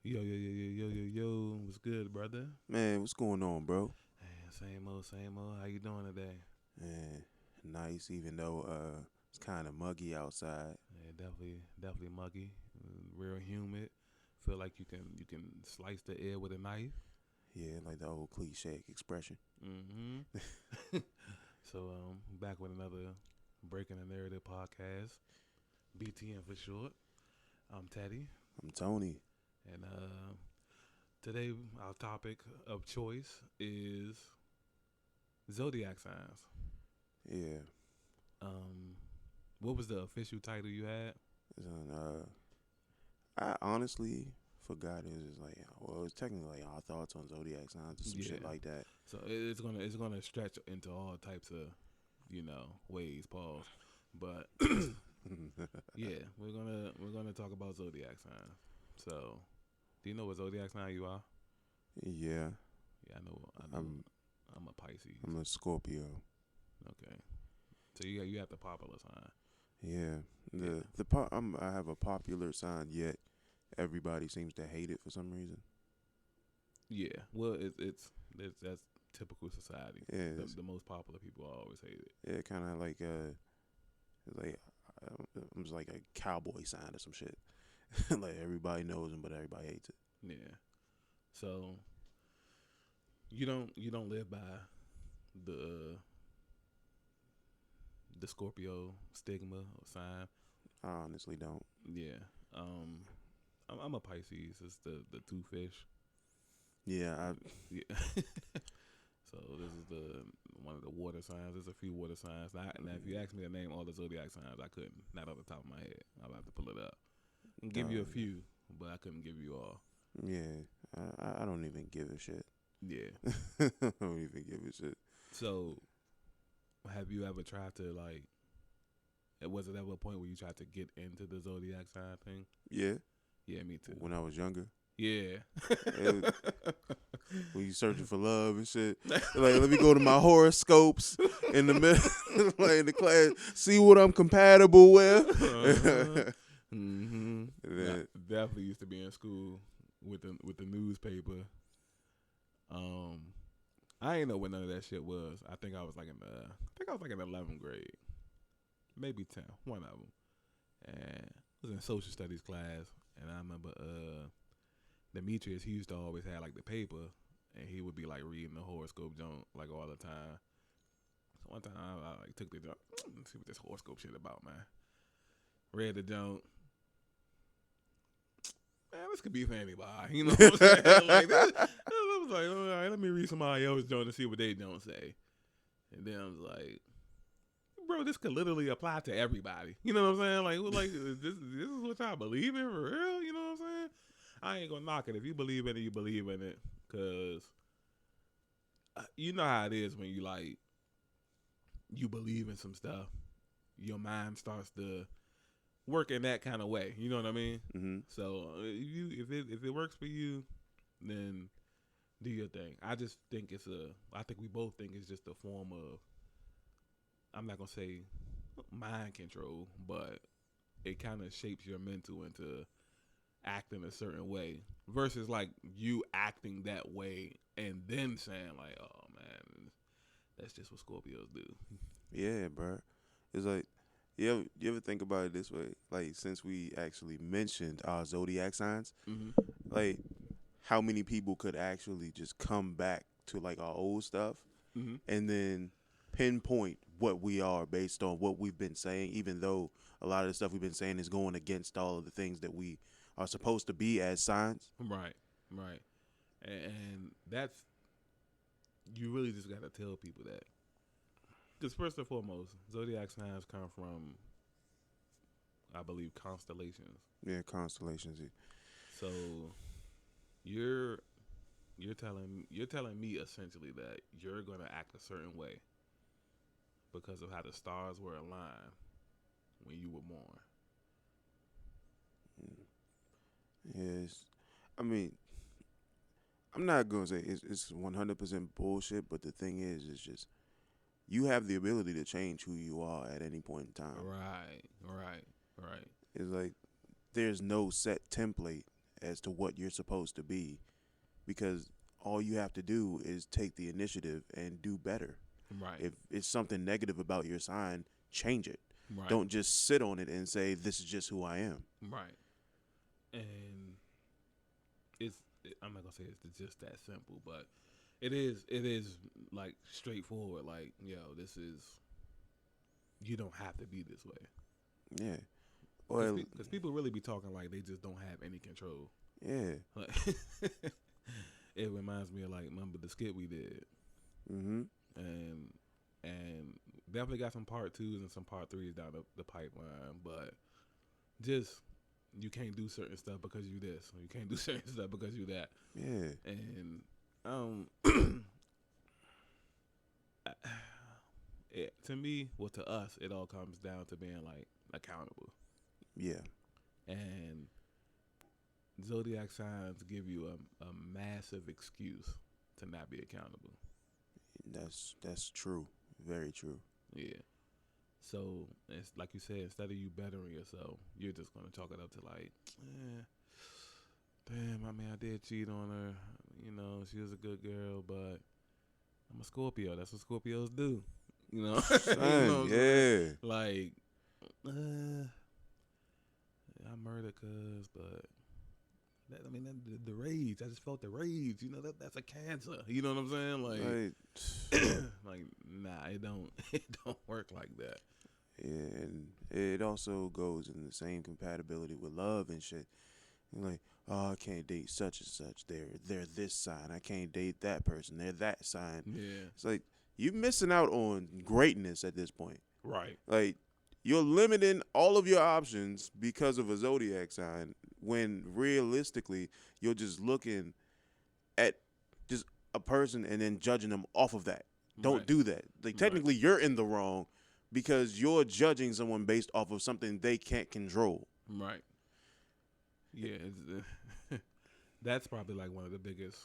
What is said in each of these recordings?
Yo. What's good, brother? Man, what's going on, bro? Man, same old, same old. How you doing today? Man, nice, even though it's kind of muggy outside. Yeah, definitely muggy, real humid. Feel like you can slice the air with a knife. Yeah, like the old cliche expression. Mm-hmm. Back with another Breaking the Narrative podcast, BTN for short. I'm Teddy, I'm Tony. and today our topic of choice is zodiac signs. Yeah, Um, what was the official title you had? it's I honestly forgot it was like, well, it's technically like our thoughts on zodiac signs or some shit Yeah. like that. So it's gonna stretch into all types of ways. Pause. But yeah, we're gonna talk about zodiac signs. So, do you know what zodiac sign you are? Yeah, Yeah, I know. I know. I'm I'm a Pisces. I'm a Scorpio. Okay. So you have the popular sign. Yeah, Yeah. I have a popular sign, yet everybody seems to hate it for some reason. Yeah. Well, it's that's typical society. Yeah, The most popular people always hate it. yeah, kind of like it's like I'm just like a cowboy sign or some shit. Like everybody knows him, but everybody hates it. Yeah. So you don't live by the the Scorpio stigma or sign. I honestly don't. Yeah. I'm a Pisces. It's the two fish. Yeah, Yeah. So this is the one of the water signs. There's a few water signs. Now, if you ask me to name all the zodiac signs, I couldn't. Not off the top of my head. I'll have to pull it up and give you a yeah, few, but I couldn't give you all. yeah. I don't even give a shit. Yeah. I don't even give a shit. So have you ever tried to like? Was it ever a point where you tried to get into the zodiac sign thing? Yeah, Yeah, me too. when I was younger, Yeah. it, when you searching for love and shit, like let me go to my horoscopes in the middle, like in the class, see what I'm compatible with. Mm-hmm. And Yeah, then, definitely used to be in school with the newspaper. Um, I ain't know what none of that shit was. I think I was like in 11th grade, maybe 10, one of them. And I was in social studies class, and I remember Demetrius. He used to always have like the paper, and he would be like reading the horoscope junk like all the time. So one time I like took the junk. Let's see what this horoscope shit about, man. Read the junk. Man, this could be for anybody. You know what I'm saying? Like this, I was like, all right, let me read somebody else's junk to see what they don't say. And then I was like, bro, this could literally apply to everybody. You know what I'm saying? Like this is what y'all believe in for real. You know what I'm saying? I ain't gonna knock it. If you believe in it, you believe in it. Cause you know how it is when you believe in some stuff. Your mind starts to work in that kind of way. You know what I mean? mm-hmm. So if it works for you, then do your thing. I think we both think it's just a form of, I'm not gonna say mind control, but it kind of shapes your mental into acting a certain way versus like you acting that way and then saying like, oh man, that's just what Scorpios do. Yeah, bro. It's like you ever think about it this way? Like since we actually mentioned our zodiac signs, Mm-hmm. like how many people could actually just come back to like our old stuff Mm-hmm. and then pinpoint what we are based on what we've been saying, even though a lot of the stuff we've been saying is going against all of the things that we are supposed to be as signs. Right, right, and that's, you really just gotta tell people that, because first and foremost, zodiac signs come from, I believe, constellations. Yeah, constellations. So you're you're telling me essentially that you're gonna act a certain way because of how the stars were aligned when you were born. Yes, I mean, I'm not gonna say it's 100% bullshit, but the thing is, it's just you have the ability to change who you are at any point in time. Right, right, right. It's like there's no set template as to what you're supposed to be, because all you have to do is take the initiative and do better. Right. If it's something negative about your sign, change it. Right. Don't just sit on it and say, this is just who I am. Right. And I'm not gonna say it's just that simple, but it is like straightforward. Like, you don't have to be this way. Yeah. Well, because people really be talking like they just don't have any control. Yeah. Like, it reminds me of, like, remember the skit we did. Mm-hmm. And definitely got some part 2s and some part 3s down the pipeline, but just you can't do certain stuff because you this, or you can't do certain stuff because you that. Yeah. And to me, well, to us, it all comes down to being, like, accountable. Yeah. And Zodiac signs give you a massive excuse to not be accountable. That's true. Very true. Yeah. So it's like you said, instead of you bettering yourself, you're just gonna chalk it up to, like, damn, I mean, I did cheat on her. You know, she was a good girl, but I'm a Scorpio. That's what Scorpios do. You know, Yeah. Like, I murdered cuz, but the rage. I just felt the rage. You know, that's a cancer. You know what I'm saying? Like, like, nah, it don't work like that. Yeah, and it also goes in the same compatibility with love and shit. You're like, oh, I can't date such and such. They're this sign. I can't date that person. They're that sign. Yeah. It's like, you're missing out on greatness at this point. Right. Like, you're limiting all of your options because of a zodiac sign, when realistically you're just looking at just a person and then judging them off of that. Don't do that. Like, technically you're in the wrong because you're judging someone based off of something they can't control. Right. Yeah, that's probably, like, one of the biggest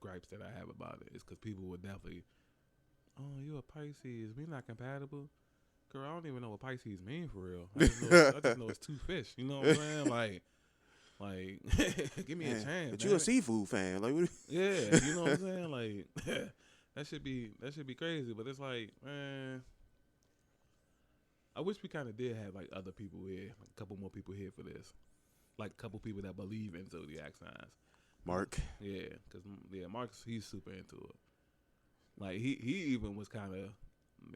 gripes that I have about it, is because people would definitely, oh, you a Pisces, we not compatible. Girl, I don't even know what Pisces mean for real. I just know it's 2 fish. You know what I'm saying? Like, give me a chance. But you a seafood fan, like, what? Yeah, you know what I'm saying? Like, that should be crazy. But it's like, man, I wish we kind of did have, like, other people here, like a couple more people here for this, like a couple people that believe in zodiac signs. Mark. Yeah, because Mark's, he's super into it. Like, he even was kind of.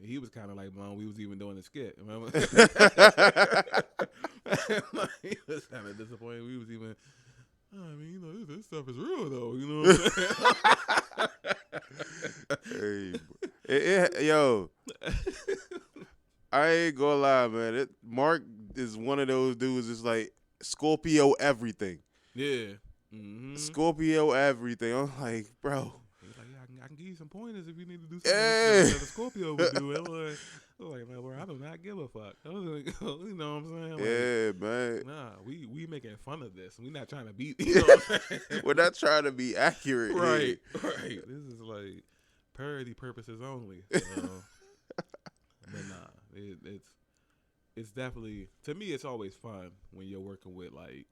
He was kind of like, when we was even doing the skit, remember? He was kind of disappointed. We was even, I mean, you know, this stuff is real, though. You know what I'm saying? Hey, yo, I ain't gonna lie, man. Mark is one of those dudes that's like Scorpio everything. Yeah. Mm-hmm. Scorpio everything. I'm like, bro. I can give you some pointers if you need to do something that a Scorpio would do. I'm like, man, bro, I do not give a fuck. You know what I'm saying? Like, yeah, man. Nah, we making fun of this. We not trying to be, you know what I'm saying? We're not trying to be accurate. Right, here. Right. This is like parody purposes only. But nah, it's definitely, to me, it's always fun when you're working with, like,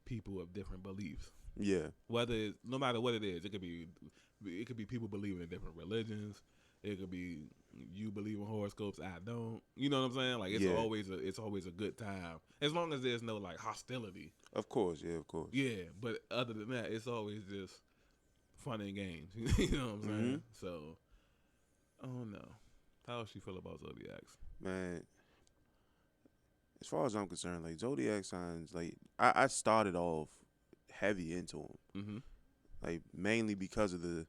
people of different beliefs. Yeah. No matter what it is, it could be people believing in different religions. It could be you believe in horoscopes, I don't. You know what I'm saying? Like, it's always a good time, as long as there's no, like, hostility. Of course, yeah, of course. Yeah, but other than that, it's always just fun and games. You know what I'm saying? Mm-hmm. So, I don't know. How does she feel about zodiacs? Man, as far as I'm concerned, like, zodiac signs, like, I started off heavy into them. Mm-hmm. Like, mainly because of the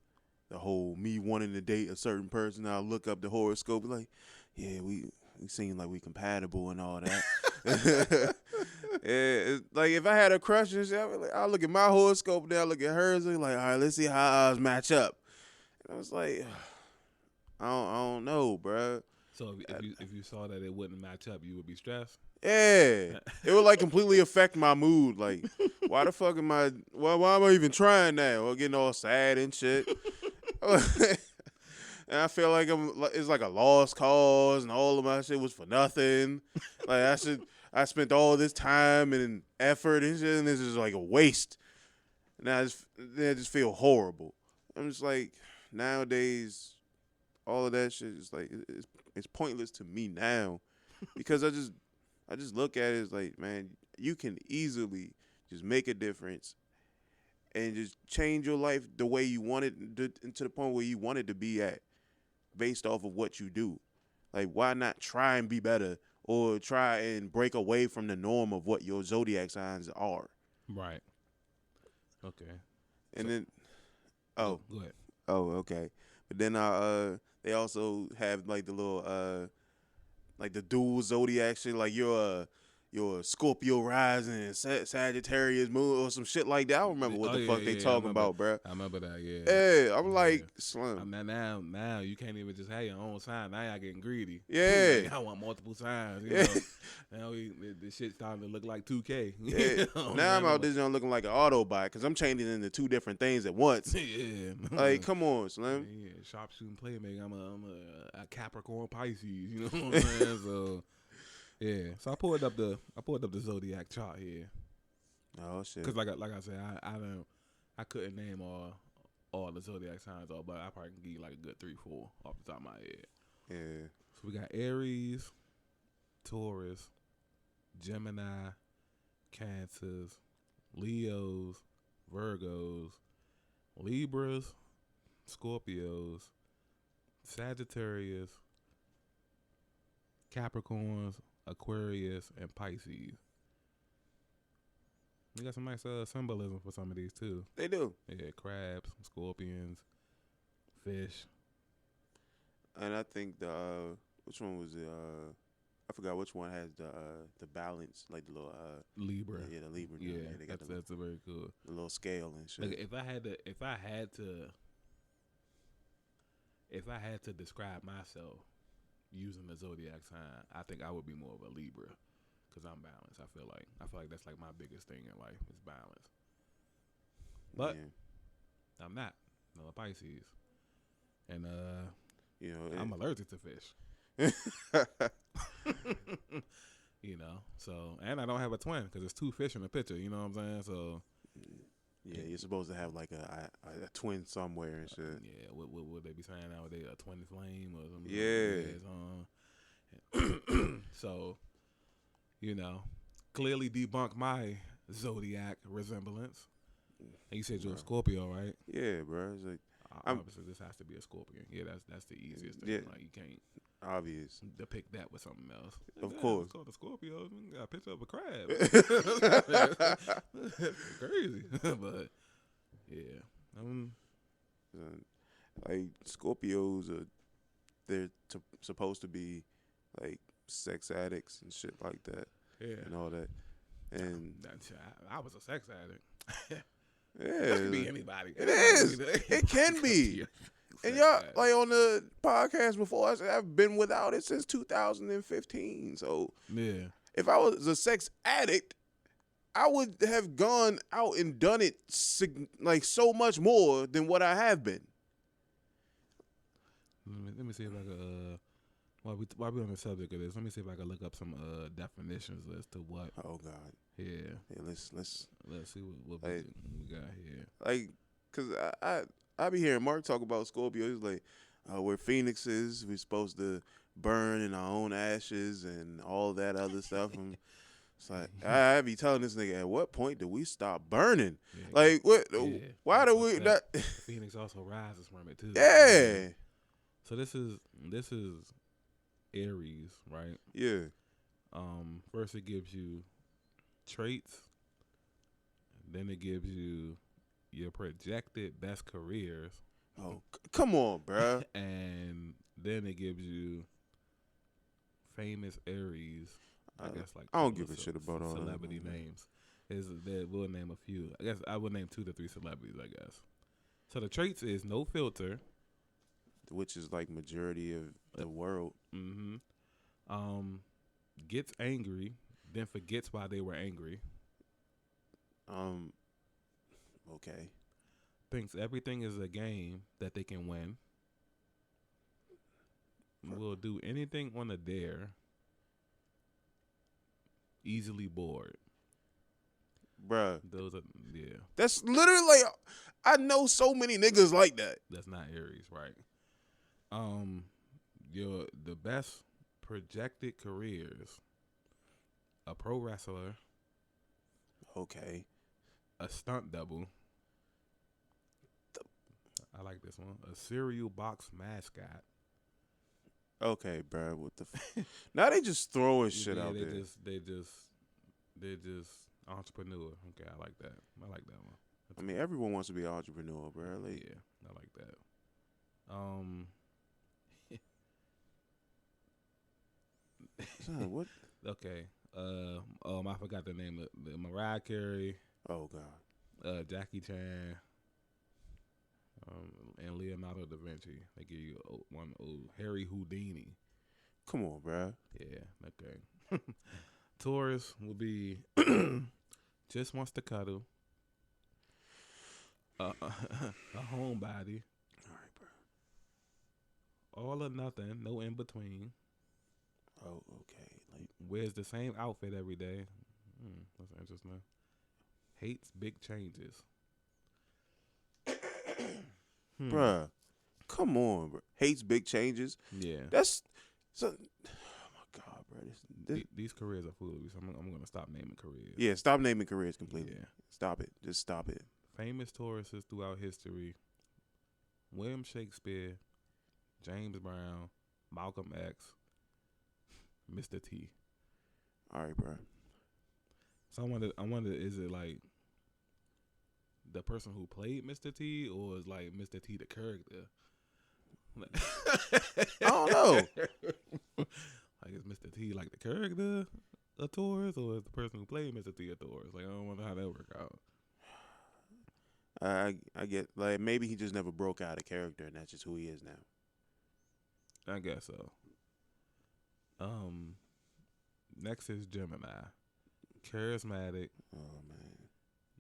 whole me wanting to date a certain person. I'll look up the horoscope, like, yeah, we seem like we compatible and all that. Yeah, like, if I had a crush and shit, I'll look at my horoscope, then I'll look at hers, and like, all right, let's see how ours match up. And I was like, I don't know, bruh. So if you saw that it wouldn't match up, you would be stressed? Yeah. It would, like, completely affect my mood. Like, why the fuck am I, why am I even trying now? Or getting all sad and shit. And I feel like it's like a lost cause and all of my shit was for nothing. Like, I spent all this time and effort and shit, and this is like a waste. And I just feel horrible. I'm just like, nowadays, all of that shit is like it's pointless to me now, because I just look at it as like, man, you can easily just make a difference and just change your life the way you want it to the point where you want it to be at, based off of what you do. Like, why not try and be better, or try and break away from the norm of what your zodiac signs are? Right. Okay. And then, oh, Go ahead. oh, okay. But then they also have like the little like the dual zodiac shit. Like you're a Scorpio rising and Sagittarius moon or some shit like that. I don't remember what the fuck they talking about, bro. I remember that. Yeah. Yeah, I'm like, Slim. Now you can't even just have your own sign. Now y'all getting greedy. Yeah. Like, I want multiple signs. You Yeah. know? Now the shit starting to look like 2K. Yeah. You know? Now I'm out this joint looking like an Autobot because I'm changing into two different things at once. Yeah. Like, come on, Slim. Yeah, sharpshooting playmaker. I'm a Capricorn Pisces. You know what I'm saying? So yeah. So I pulled up the Zodiac chart here. Oh shit. Because like I said, I couldn't name all the zodiac signs off, but I probably can give you like a good 3-4 off the top of my head. Yeah. So we got Aries, Taurus, Gemini, Cancers, Leos, Virgos, Libras, Scorpios, Sagittarius, Capricorns, Aquarius, and Pisces. We got some nice symbolism for some of these too. They do. Yeah, crabs, scorpions, fish. And I think which one was it? I forgot which one has the balance, like the little Libra. Yeah, the Libra. Yeah, they got that's a very cool. the little scale and shit. Like if I had to describe myself using the zodiac sign, I think I would be more of a Libra, because I'm balanced. I feel like that's like my biggest thing in life is balance. But yeah. I'm not. I'm a Pisces, and You know, I'm allergic to fish. You know, so, and I don't have a twin because it's two fish in the picture. You know what I'm saying? So yeah, you're supposed to have like a twin somewhere and shit. Yeah, what would they be saying nowadays? A twin flame or something? Yeah. So, you know, clearly debunk my zodiac resemblance. And you said you're a Scorpio, right? Yeah, bro. It's like, obviously, this has to be a Scorpion. Yeah, that's the easiest thing. Yeah. Like, you can't obvious. depict that with something else. Of course. It's called a Scorpio. We got a picture of a crab. That's crazy. But, yeah. Like, Scorpios they're supposed to be like sex addicts and shit like that. Yeah. And all that. And I was a sex addict. yeah, It could be anybody. It is. It can be. And y'all, like on the podcast before, I said I've been without it since 2015. So yeah, if I was a sex addict, I would have gone out and done it like so much more than what I have been. Let me see if I could. While we on the subject of this, let me see if I can look up some definitions as to what. Oh God. Yeah. Let's see what like, we got here. Like, cause I be hearing Mark talk about Scorpio. He's like, we're phoenixes. We're supposed to burn in our own ashes and all that other stuff. And it's like I be telling this nigga, at what point do we stop burning? Yeah, like what? Yeah. Why do we not? Phoenix also rises from it too. Yeah. So this is Aries, right? Yeah. First it gives you traits, then it gives you your projected best careers. Oh, come on, bruh. And then it gives you famous Aries. I guess like I don't give a shit about all celebrity names. We'll name a few. I guess I would name 2 to 3 celebrities. I guess. So the traits is no filter, which is like majority of the world. Mm-hmm. Gets angry, then forgets why they were angry. Okay. Thinks everything is a game that they can win. Will do anything on a dare, easily bored. Bruh. Those are yeah. That's literally like, I know so many niggas like that. That's not Aries, right? The best projected careers: a pro wrestler, Okay. a stunt double. I like this one. A cereal box mascot. Okay, bruh. What the now they just throwing shit out they there. they're just entrepreneur. Okay, I like that. I like that one. I mean, everyone wants to be an entrepreneur, bruh. Like, Yeah, I like that. son, what? Okay. I forgot the name of the Mariah Carey, Oh God. Jackie Chan, and Leonardo da Vinci. They give you one old Harry Houdini. Come on, bruh. Yeah, okay. Taurus will be just wants to cuddle, a homebody, All right, bruh. all or nothing, no in between. Oh, okay. Like, Wears the same outfit every day. That's interesting. Hates big changes. bruh, come on, bruh. Hates big changes. Yeah. That's so. Oh my God, bruh. These careers are foolery, so I'm going to stop naming careers. Yeah, stop naming careers completely. Yeah. Stop it. Just stop it. Famous Tauruses throughout history: William Shakespeare, James Brown, Malcolm X, Mr. T. All right, bruh. So I wonder, is it like the person who played Mr. T, or is like Mr. T the character? I don't know. Like, is Mr. T like the character of Taurus, or is the person who played Mr. T a Taurus? Like, I don't wonder how that work out. I get, like, maybe he just never broke out a character, and that's just who he is now. I guess so. Next is Gemini. Charismatic, Oh man,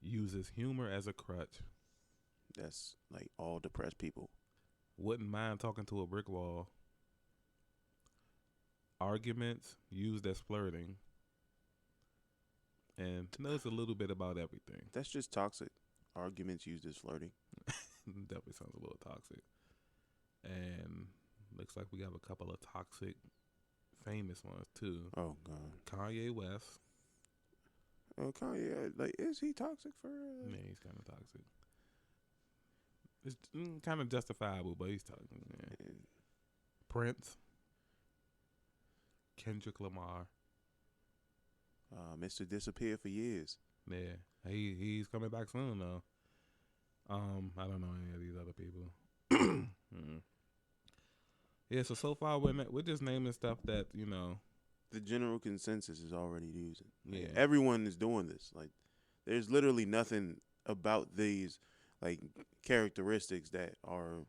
uses humor as a crutch, that's like all depressed people. wouldn't mind talking to a brick wall, arguments used as flirting, and knows a little bit about everything. That's just toxic. Arguments used as flirting. Definitely sounds a little toxic. And looks like we have a couple of toxic, famous ones too. Oh God. Kanye West. Oh Kanye, like, is he toxic for? Yeah, he's kind of toxic. It's kind of justifiable, but he's toxic. Yeah. Prince. Kendrick Lamar. Mr. Disappeared for years. Yeah, he's coming back soon though. I don't know any of these other people. Yeah, so far we're just naming stuff that, you know. The general consensus is already using. Like, Yeah. everyone is doing this. Like, there's literally nothing about these, like, characteristics that are,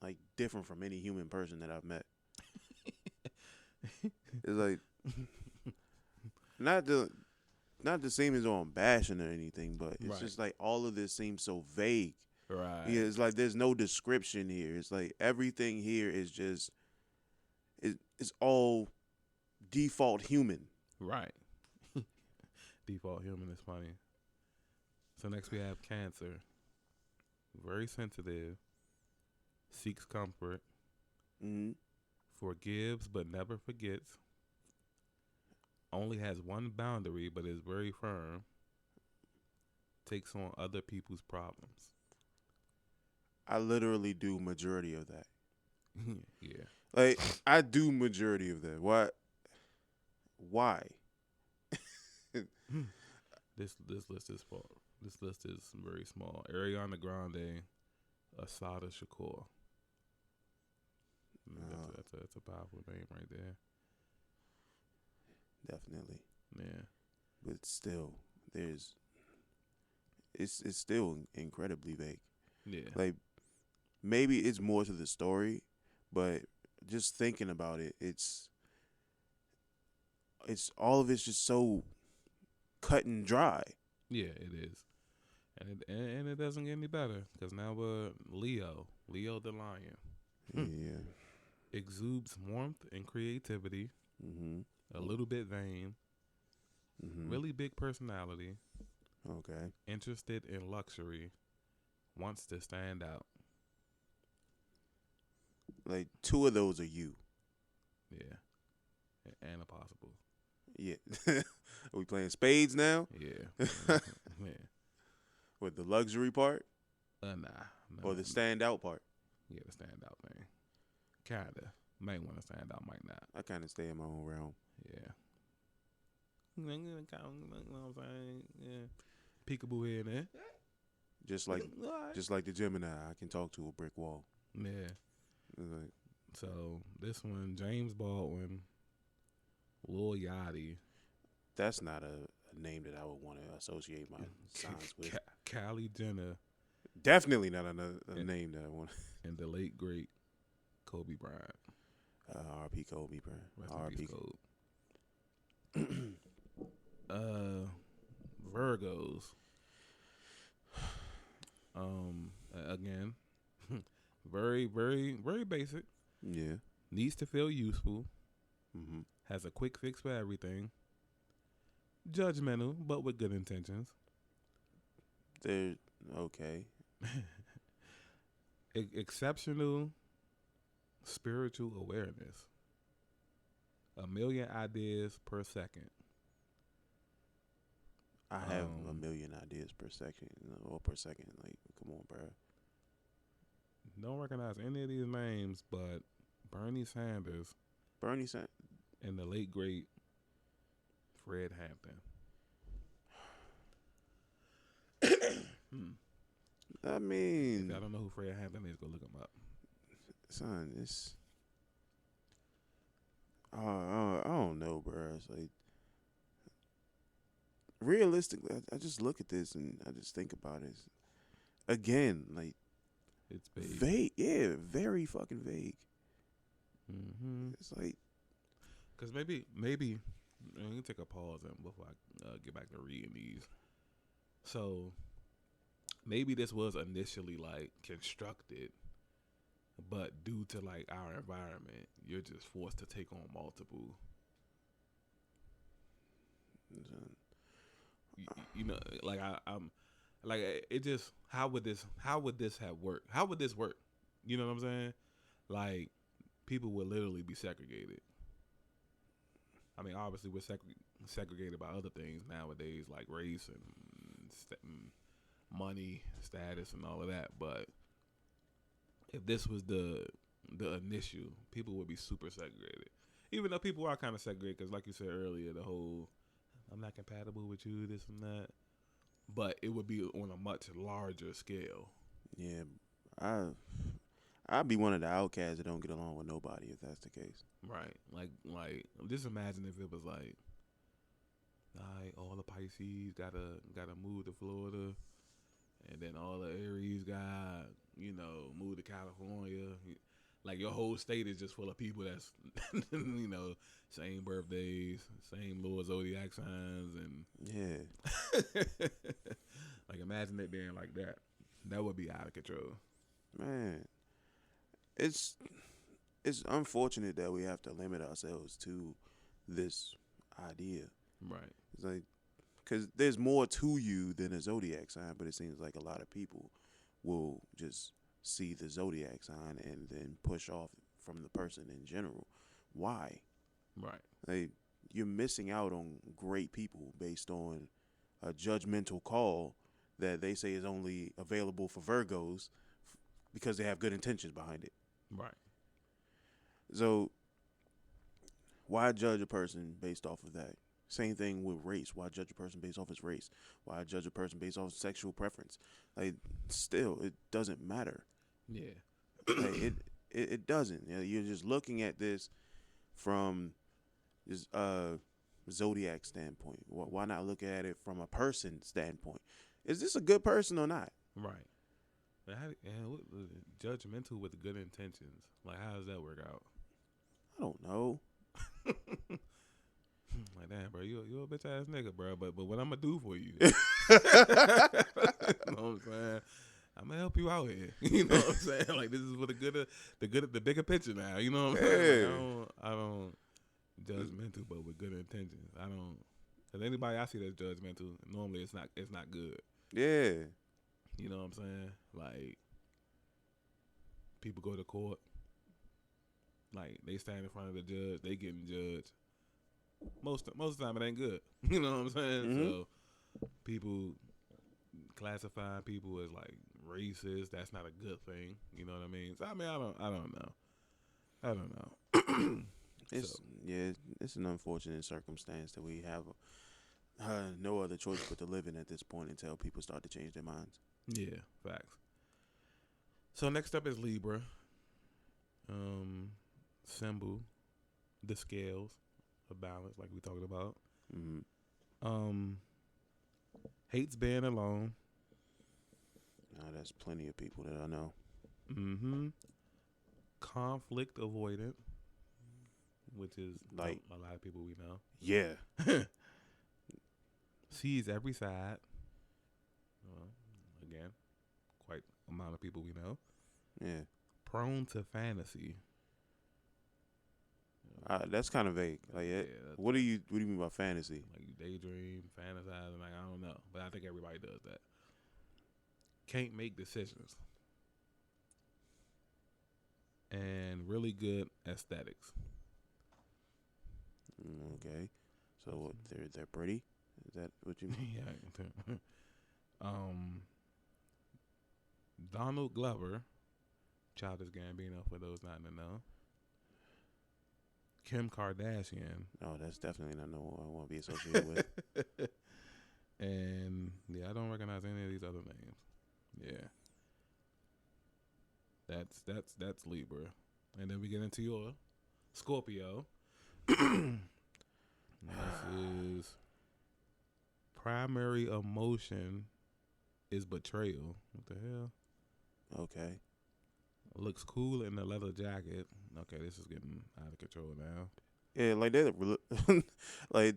like, different from any human person that I've met. It's like, not the same as on bashing or anything, but it's Right. just like all of this seems so vague. Right. Yeah, it's like there's no description here. It's like everything here is just it's all default human. Right. Default human is funny. So next we have Cancer. Very sensitive. Seeks comfort. Mm-hmm. Forgives but never forgets. Only has one boundary but is very firm. Takes on other people's problems. I literally do majority of that. Yeah. Like, I do majority of that. Why? This list is small. This list is very small. Ariana Grande, Asada Shakur. That's a powerful name right there. Definitely. Yeah. But still, it's still incredibly vague. Yeah. Like, maybe it's more to the story, but just thinking about it, it's all of it's just so cut and dry. Yeah, it is. And it doesn't get any better because now we're Leo the lion. Yeah. Exudes warmth and creativity. Mm-hmm. A little bit vain. really big personality, Okay. interested in luxury, wants to stand out. Like, two of those are you. Yeah. And a possible. Yeah. Are we playing spades now? Yeah. Yeah. With the luxury part? Nah. Or the standout part? Yeah, the standout thing. Kinda. Might want to stand out, might not. I kind of stay in my own realm. Yeah. You know what I'm saying? Yeah. Peekaboo here and there. Just like the Gemini, I can talk to a brick wall. Yeah. It's like, So this one, James Baldwin, Lil Yachty, that's not a name that I would want to associate my signs with. Kylie Jenner, Definitely not a name that I want. and the late great Kobe Bryant. R.P. Kobe Bryant. Rest in R.P. peace, Kobe. Virgos. Again, very, very, very basic. Yeah. Needs to feel useful. Mm-hmm. Has a quick fix for everything. Judgmental, but with good intentions. They're okay. Exceptional spiritual awareness. 1 million ideas per second. I have a million ideas per second or per second. Like, come on, bro. Don't recognize any of these names, but Bernie Sanders Bernie Sanders. and the late great Fred Hampton. I mean, If I don't know who Fred Hampton is, go look him up. son, it's I don't know, bro. It's like, realistically, I just look at this and I just think about it. Again, like, It's vague. vague. Yeah, very fucking vague. Mm-hmm. It's like, Because maybe, let me take a pause and before I get back to reading these. So, maybe this was initially, like, constructed, but due to, like, our environment, you're just forced to take on multiple. You know, like, I'm, like, it just, how would this have worked? How would this work? You know what I'm saying? Like, people would literally be segregated. I mean, obviously, we're segregated by other things nowadays, like race and money, status, and all of that. But if this was the initial, people would be super segregated. Even though people are kind of segregated, because like you said earlier, the whole I'm not compatible with you, this and that. But it would be on a much larger scale. yeah, I'd be one of the outcasts that don't get along with nobody if that's the case. Right. Like just imagine if it was like, all the Pisces gotta move to Florida, and then all the Aries got, move to California. Like, your whole state is just full of people that's, same birthdays, same little Zodiac signs, and Yeah, like, imagine it being like that. That would be out of control. man, it's unfortunate that we have to limit ourselves to this idea. Right. It's like, because there's more to you than a zodiac sign, but it seems like a lot of people will just see the zodiac sign and then push off from the person in general. Why? Right. Like, you're missing out on great people based on a judgmental call that they say is only available for Virgos because they have good intentions behind it. Right. So, why judge a person based off of that? Same thing with race. Why judge a person based off his race? Why judge a person based off sexual preference? Like, still, it doesn't matter. Yeah. Like, it doesn't. You're just looking at this from this zodiac standpoint. Why not look at it from a person standpoint? Is this a good person or not? Right. Judgmental with good intentions. Like, how does that work out? I don't know. Like, damn, bro, you a bitch ass nigga, bro. But what I'm gonna do for you? You know what I'm saying? I'm gonna help you out here. You know what I'm saying? Like, this is for the bigger picture now. You know what I'm saying? Like, I don't judgmental, but with good intentions. Because anybody I see that's judgmental, normally it's not good. Yeah. You know what I'm saying? Like, people go to court. Like, they stand in front of the judge. They getting judged. Most of the time, it ain't good. You know what I'm saying? Mm-hmm. So, people classifying people as, like, racist. That's not a good thing. You know what I mean? So, I mean, I don't know. It's an unfortunate circumstance that we have no other choice but to live in at this point until people start to change their minds. Yeah, facts. So next up is Libra. Symbol, the scales of balance, like we talked about. Mm-hmm. Hates being alone. There's plenty of people that I know. Mm-hmm. Conflict avoidant, which is like a lot of people we know. Yeah. Sees every side. Again, quite amount of people we know. Yeah. Prone to fantasy. That's kind of vague. Like, what do you mean by fantasy? Like, you daydream, fantasize, like, I don't know, but I think everybody does that. Can't make decisions. And really good aesthetics. Okay, so what, they're pretty? Is that what you mean? Yeah. Donald Glover, Childish Gambino, for those not in the know. Kim Kardashian. Oh, that's definitely not no one I want to be associated with. And I don't recognize any of these other names. Yeah. That's Libra. And then we get into your Scorpio. This is primary emotion is betrayal. What the hell? Okay. Looks cool in a leather jacket. Okay, this is getting out of control now. Yeah, like that. Like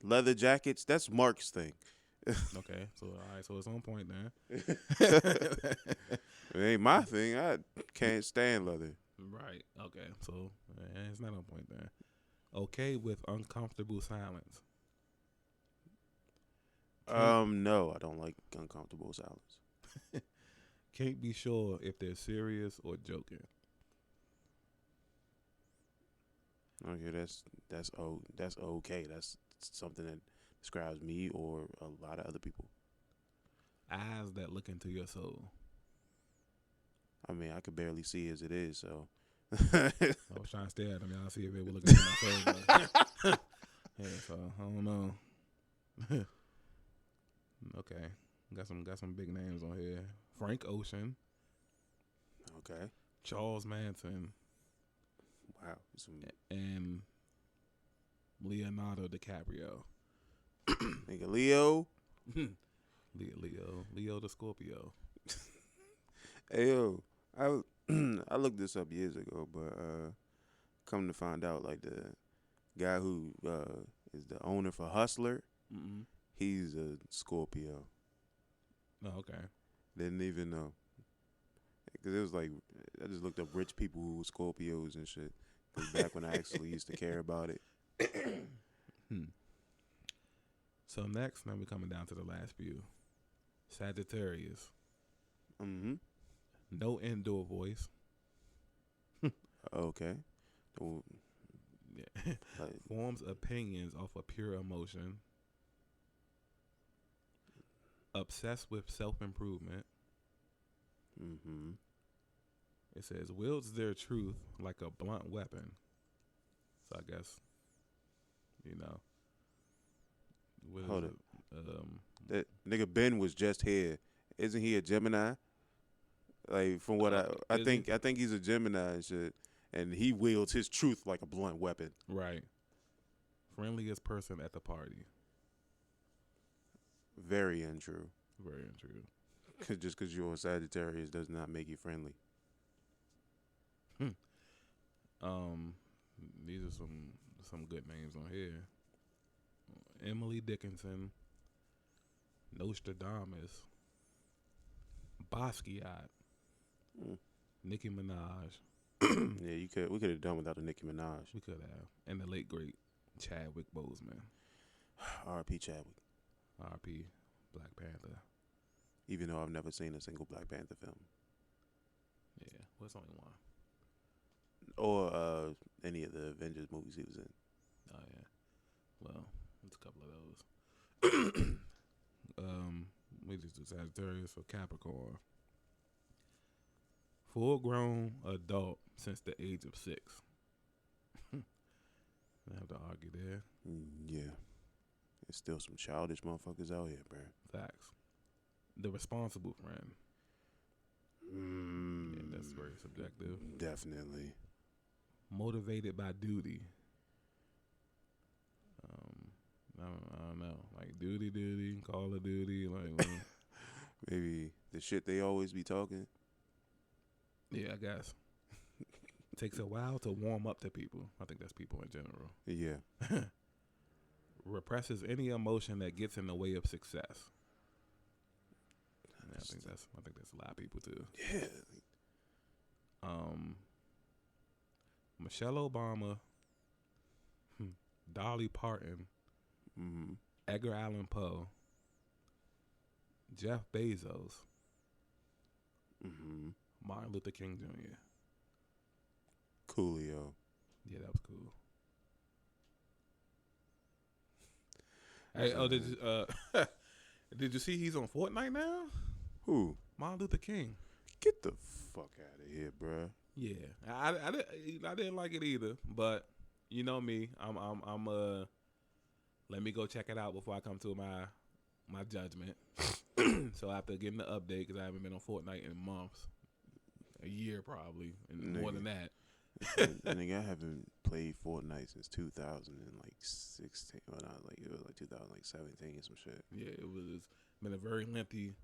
leather jackets. That's Mark's thing. Okay, so all right, so it's on point then. It ain't my thing. I can't stand leather. Right. Okay. So it's not on point then. Okay with uncomfortable silence. No, I don't like uncomfortable silence. Can't be sure if they're serious or joking. Okay, that's okay. That's something that describes me or a lot of other people. Eyes that look into your soul. I mean, I could barely see as it is, so. I was trying to stare at them, y'all, see if it would look into my soul. But yeah, so I don't know. Okay, got some big names on here. Frank Ocean. Okay. Charles Manson. Wow. And Leonardo DiCaprio. Nigga, Leo. Leo the Scorpio. Hey, yo, I looked this up years ago, but come to find out, like, the guy who is the owner for Hustler, he's a Scorpio. Oh, okay. Didn't even know. Because it was like, I just looked up rich people who were Scorpios and shit. Cause back when I actually used to care about it. So next, now we're coming down to the last few. Sagittarius. Mm-hmm. No indoor voice. Okay. Yeah. Forms opinions off of pure emotion. Obsessed with self-improvement. Mm-hmm. It says, wields their truth like a blunt weapon. So I guess, Hold up. That nigga Ben was just here. Isn't he a Gemini? Like, from what I think he's a Gemini and shit. And he wields his truth like a blunt weapon. Right. Friendliest person at the party. Very untrue. Very untrue. Just because you're a Sagittarius does not make you friendly. These are some good names on here. Emily Dickinson, Nostradamus, Basquiat, Nicki Minaj. Yeah, we could have done without a Nicki Minaj. We could have. And the late great Chadwick Boseman. R.P. Chadwick. R.P. Black Panther. Even though I've never seen a single Black Panther film. Yeah, what's only one? Or any of the Avengers movies he was in. Oh yeah. Well, it's a couple of those. We just do Sagittarius or Capricorn. Full grown adult since the age of 6. I have to argue there. Yeah. There's still some childish motherfuckers out here, bro. Facts. The responsible friend. Yeah, that's very subjective. Definitely. Motivated by duty. I don't know. Like duty, Call of Duty, like Maybe the shit they always be talking. yeah, I guess. Takes a while to warm up to people. I think that's people in general. Yeah. Represses any emotion that gets in the way of success. Yeah, I think that's a lot of people too. Yeah. Michelle Obama, Dolly Parton, Mm-hmm. Edgar Allan Poe, Jeff Bezos, Mm-hmm. Martin Luther King Jr. Coolio. Yeah, that was cool. Hey, did you see he's on Fortnite now? Who? Martin Luther King. Get the fuck out of here, bruh. Yeah, I didn't like it either, but you know me, I'm let me go check it out before I come to my judgment. So after getting the update, because I haven't been on Fortnite in months, a year probably, and more than that. Nigga, I haven't played Fortnite since 2016. Well, not like it was like 2017 or some shit. Yeah, it's been a very lengthy.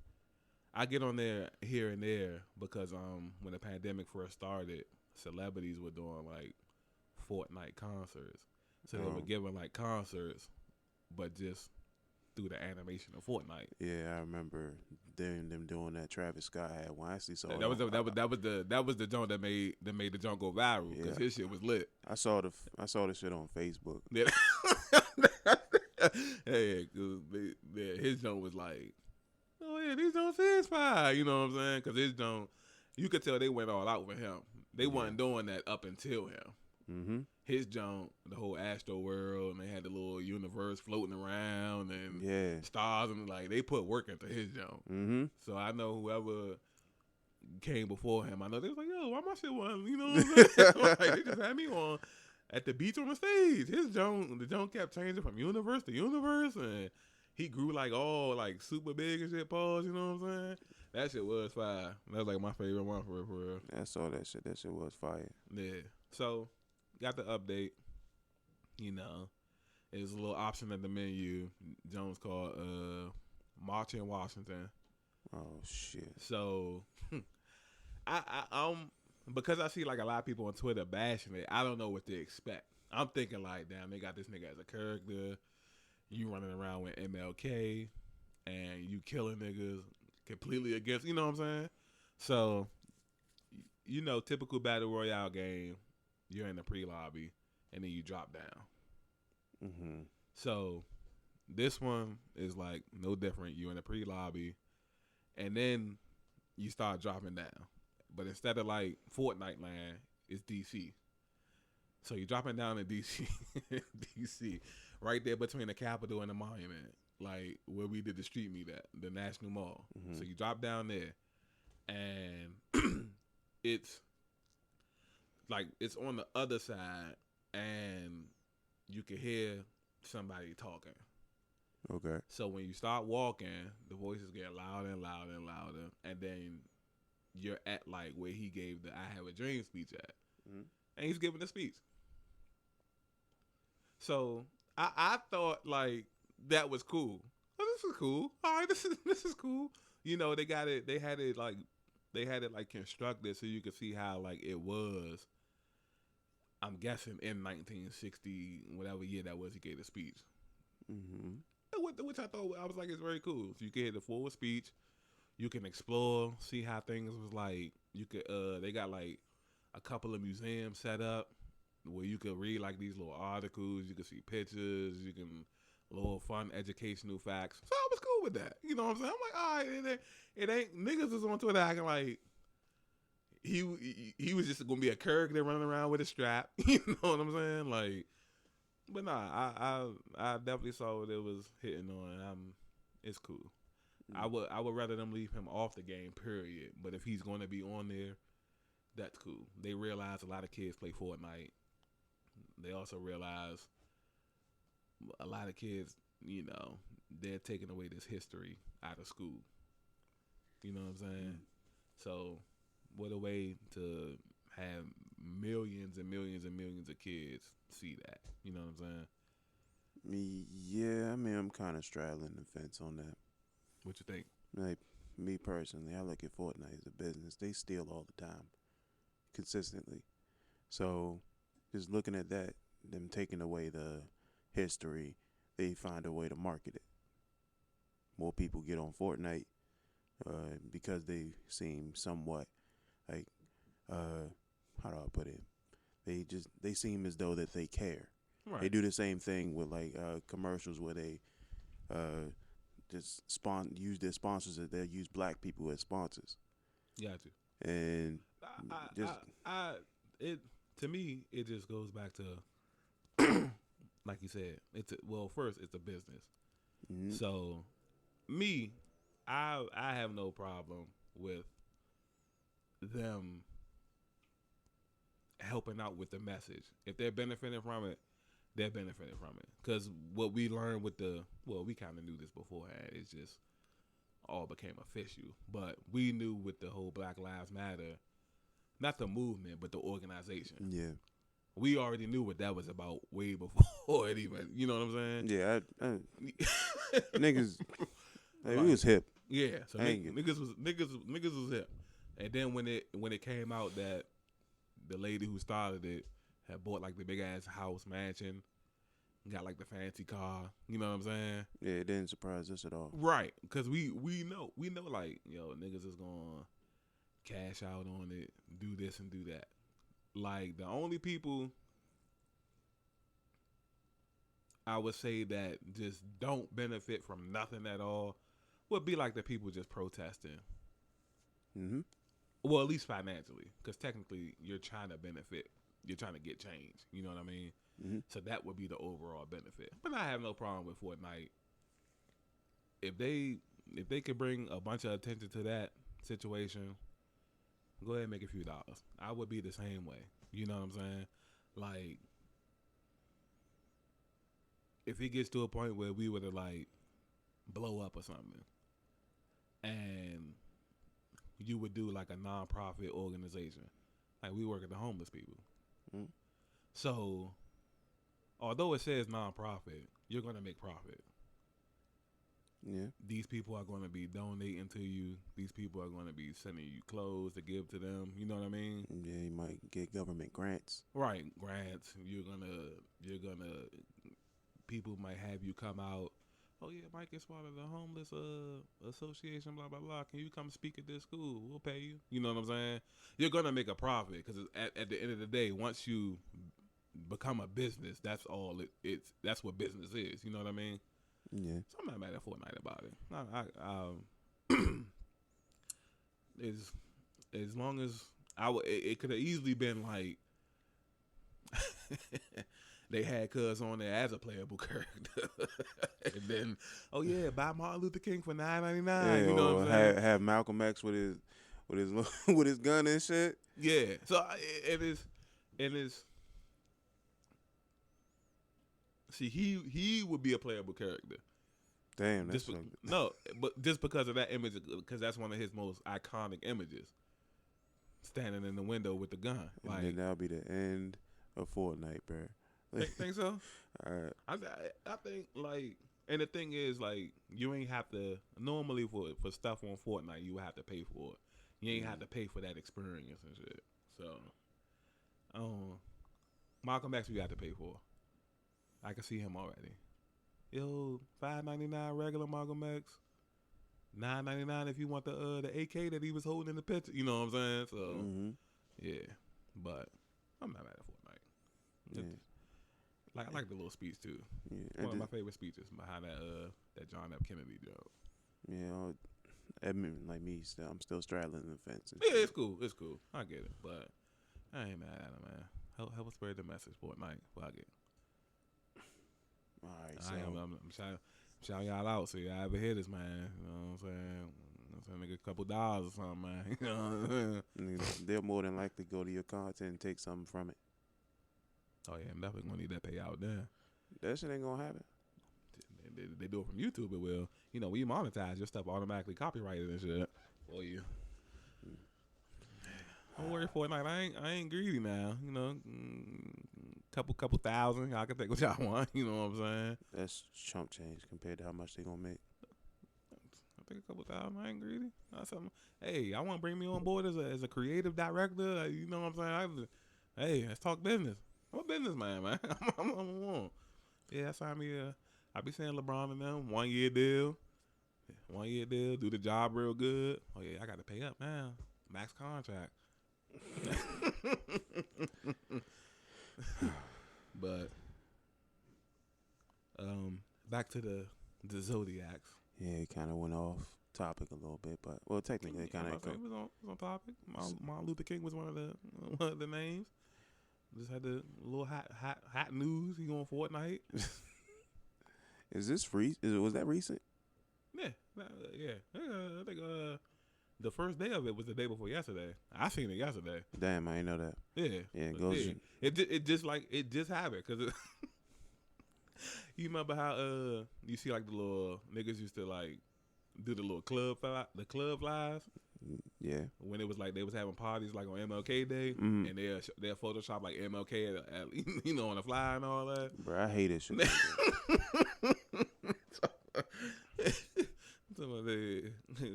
I get on there here and there because when the pandemic first started, celebrities were doing like Fortnite concerts. So they were giving like concerts, but just through the animation of Fortnite. Yeah, I remember them doing that. Travis Scott had one. I actually saw that was the joint that made the joint go viral because his shit was lit. I saw the shit on Facebook. Yeah. Hey, his joint was like, oh yeah, these joints is fire. You know what I'm saying? Because his joint, you could tell they went all out with him. They wasn't doing that up until him. Mm-hmm. His joint, the whole Astro World, and they had the little universe floating around and stars, and like they put work into his joint. Mm-hmm. So I know whoever came before him, I know they was like, yo, why my shit wasn't, you know what I'm saying? Like, they just had me on at the beach on the stage. The joint kept changing from universe to universe, and he grew like all like super big and shit, pause, you know what I'm saying? That shit was fire. That was like my favorite one for real. I saw that shit. That shit was fire. Yeah. So got the update. You know, there's a little option at the menu. Jones called March in Washington. Oh shit. So I'm because I see like a lot of people on Twitter bashing it. I don't know what to expect. I'm thinking like, damn, they got this nigga as a character. You running around with MLK and you killing niggas completely against. You know what I'm saying? So, you know, typical battle royale game. You're in the pre-lobby, and then you drop down. Mm-hmm. So, this one is like no different. You're in the pre-lobby, and then you start dropping down. But instead of like Fortnite land, it's DC. So you're dropping down in DC, DC, right there between the Capitol and the Monument, like where we did the street meet at, the National Mall. Mm-hmm. So you drop down there, and it's like it's on the other side, and you can hear somebody talking. Okay. So when you start walking, the voices get louder and louder and louder, and then you're at like where he gave the "I Have a Dream" speech at, and he's giving the speech. So I thought like that was cool. Oh, this is cool. All right, this is cool. You know, they had it like constructed so you could see how like it was. I'm guessing in 1960, whatever year that was, he gave the speech. Mm-hmm. Which I thought, I was like, it's very cool. So you can hear the full speech. You can explore, see how things was like. You could, they got like a couple of museums set up where you could read like these little articles. You can see pictures. You can little fun educational facts. So I was cool with that. You know what I'm saying? I'm like, all right, it ain't niggas is on Twitter acting like he was just gonna be a character running around with a strap. You know what I'm saying? Like, but nah, I definitely saw what it was hitting on. It's cool. I would rather them leave him off the game, period. But if he's going to be on there, that's cool. They realize a lot of kids play Fortnite. They also realize a lot of kids, you know, they're taking away this history out of school. You know what I'm saying? So, what a way to have millions and millions and millions of kids see that. You know what I'm saying? Yeah, I mean, I'm kind of straddling the fence on that. What you think? Like, me personally, I look at Fortnite as a business. They steal all the time, consistently. So, just looking at that, them taking away the history, they find a way to market it. More people get on Fortnite because they seem somewhat like, how do I put it? They seem as though that they care. Right. They do the same thing with like commercials where they just use their sponsors. That they use black people as sponsors. Got you. And it to me it just goes back to like you said. First it's a business. Mm-hmm. So me, I have no problem with them helping out with the message. If they're benefiting from it, they're benefiting from it. Because what we learned with we kind of knew this beforehand. It's just all became official. But we knew with the whole Black Lives Matter, not the movement, but the organization. Yeah. We already knew what that was about way before it even, you know what I'm saying? Yeah, niggas, like, we was hip. Yeah, so niggas was hip. And then when it came out that the lady who started it had bought like the big ass house mansion, got like the fancy car, you know what I'm saying? Yeah, it didn't surprise us at all. Right, because we know like, yo, niggas is gonna cash out on it, do this and do that. Like, the only people I would say that just don't benefit from nothing at all would be like the people just protesting. Mm-hmm. Well, at least financially, because technically you're trying to benefit. You're trying to get change. You know what I mean? Mm-hmm. So that would be the overall benefit. But I have no problem with Fortnite. If they could bring a bunch of attention to that situation, go ahead and make a few dollars. I would be the same way. You know what I'm saying? Like, if it gets to a point where we were to like blow up or something, and you would do like a non-profit organization, like we work at the homeless people. Mm-hmm. So, although it says non-profit, you're gonna make profit. Yeah. These people are going to be donating to you. These people are going to be sending you clothes to give to them. You know what I mean? Yeah, you might get government grants. Right, grants. You're gonna. People might have you come out. Oh yeah, Mike is part of the homeless association. Blah blah blah. Can you come speak at this school? We'll pay you. You know what I'm saying? You're gonna make a profit because at the end of the day, once you become a business, that's all it's. That's what business is. You know what I mean? Yeah. So I'm not mad at Fortnite about it. As long as it could have easily been like they had Cuz on there as a playable character, and then buy Martin Luther King for $9.99. Yeah, you know what I'm saying? Have Malcolm X with his with his gun and shit. Yeah. So it is. See, he would be a playable character. Damn, that's but just because of that image, because that's one of his most iconic images. Standing in the window with the gun, and then that'll be the end of Fortnite, bro. Think so? I I think like, and the thing is like, you ain't have to normally for stuff on Fortnite, you would have to pay for it. You ain't have to pay for that experience and shit. So, Malcolm X, we got to pay for. I can see him already. Yo, $5.99 regular Malcolm X, $9.99 if you want the AK that he was holding in the picture. You know what I'm saying? So yeah, but I'm not mad at Fortnite. I like the little speech too. Yeah, One of my favorite speeches behind that John F. Kennedy joke. Yeah, admit like me, I'm still straddling the fence. And Yeah, shit. it's cool. It's cool. I get it, but I ain't mad at him, man. Help us spread the message for tonight. Fuck it. All right, so I'm shouting y'all out. So y'all ever hear this, man? You know what I'm saying? Nigga, a couple dollars or something, man. You know what I'm saying? they'll more than likely go to your content and take something from it. Oh yeah, I'm definitely gonna need that payout then. That shit ain't gonna happen. They do it from YouTube. It will. You know, we monetize your stuff automatically copyrighted and shit for you. Don't worry, Fortnite. I ain't greedy now. You know, couple thousand. Y'all can take what y'all want. You know what I'm saying? That's chump change compared to how much they gonna make. I think a couple thousand. I ain't greedy. Hey, I want to bring me on board as a creative director. You know what I'm saying? Hey, let's talk business. I'm a businessman, man. I'm on. Yeah, I signed me. I be saying LeBron and them 1 year deal. 1 year deal. Do the job real good. Oh yeah, I got to pay up now. Max contract. But back to the Zodiacs. Yeah, it kind of went off topic a little bit, but well, technically, it kind of it was on topic. Martin Luther King was one of the names. Just had the little hot news. He on Fortnite. Is this was that recent? Yeah. I think the first day of it was the day before yesterday. I seen it yesterday. Damn, I didn't know that. Yeah. Yeah, it goes. Yeah. It just happened because you remember how you see like the little niggas used to like do the little club lives. Yeah. When it was like they was having parties like on MLK Day, and they'll Photoshop like MLK at you know on the fly and all that. Bro, I hate it. Shit.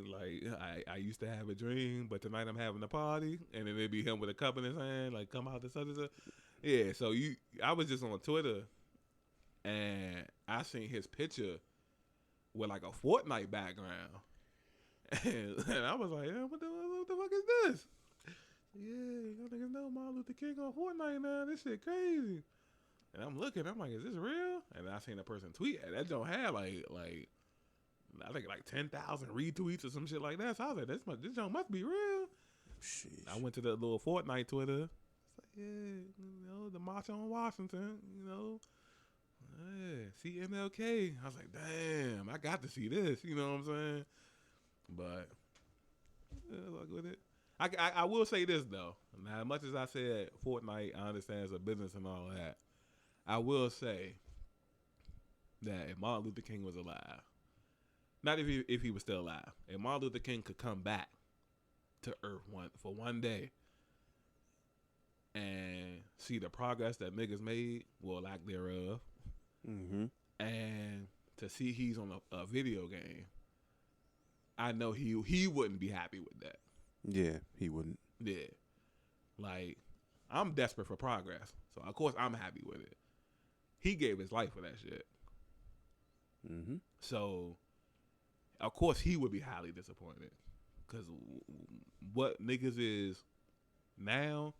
Like I used to have a dream, but tonight I'm having a party, and then it'd be him with a cup in his hand, like come out to such and such. Yeah, so I was just on Twitter, and I seen his picture with like a Fortnite background, and I was like, yeah, what the fuck is this? Yeah, y'all niggas know Martin Luther King on Fortnite now. This shit crazy. And I'm looking, I'm like, is this real? And I seen a person tweet, and that don't have like I think like 10,000 retweets or some shit like that. So I was like, this joint must be real. Sheesh. I went to the little Fortnite Twitter. It's like, yeah, you know, the march on Washington, you know. Yeah, see MLK. I was like, damn, I got to see this. You know what I'm saying? But look with it. I will say this though. Now, as much as I said Fortnite, I understand it's a business and all that. I will say that if Martin Luther King was alive, not if he was still alive, if Martin Luther King could come back to Earth for one day and see the progress that niggas made, well, lack thereof, and to see he's on a video game, I know he wouldn't be happy with that. Yeah, he wouldn't. Yeah. Like, I'm desperate for progress, so of course I'm happy with it. He gave his life for that shit. So, of course he would be highly disappointed. Because what niggas is now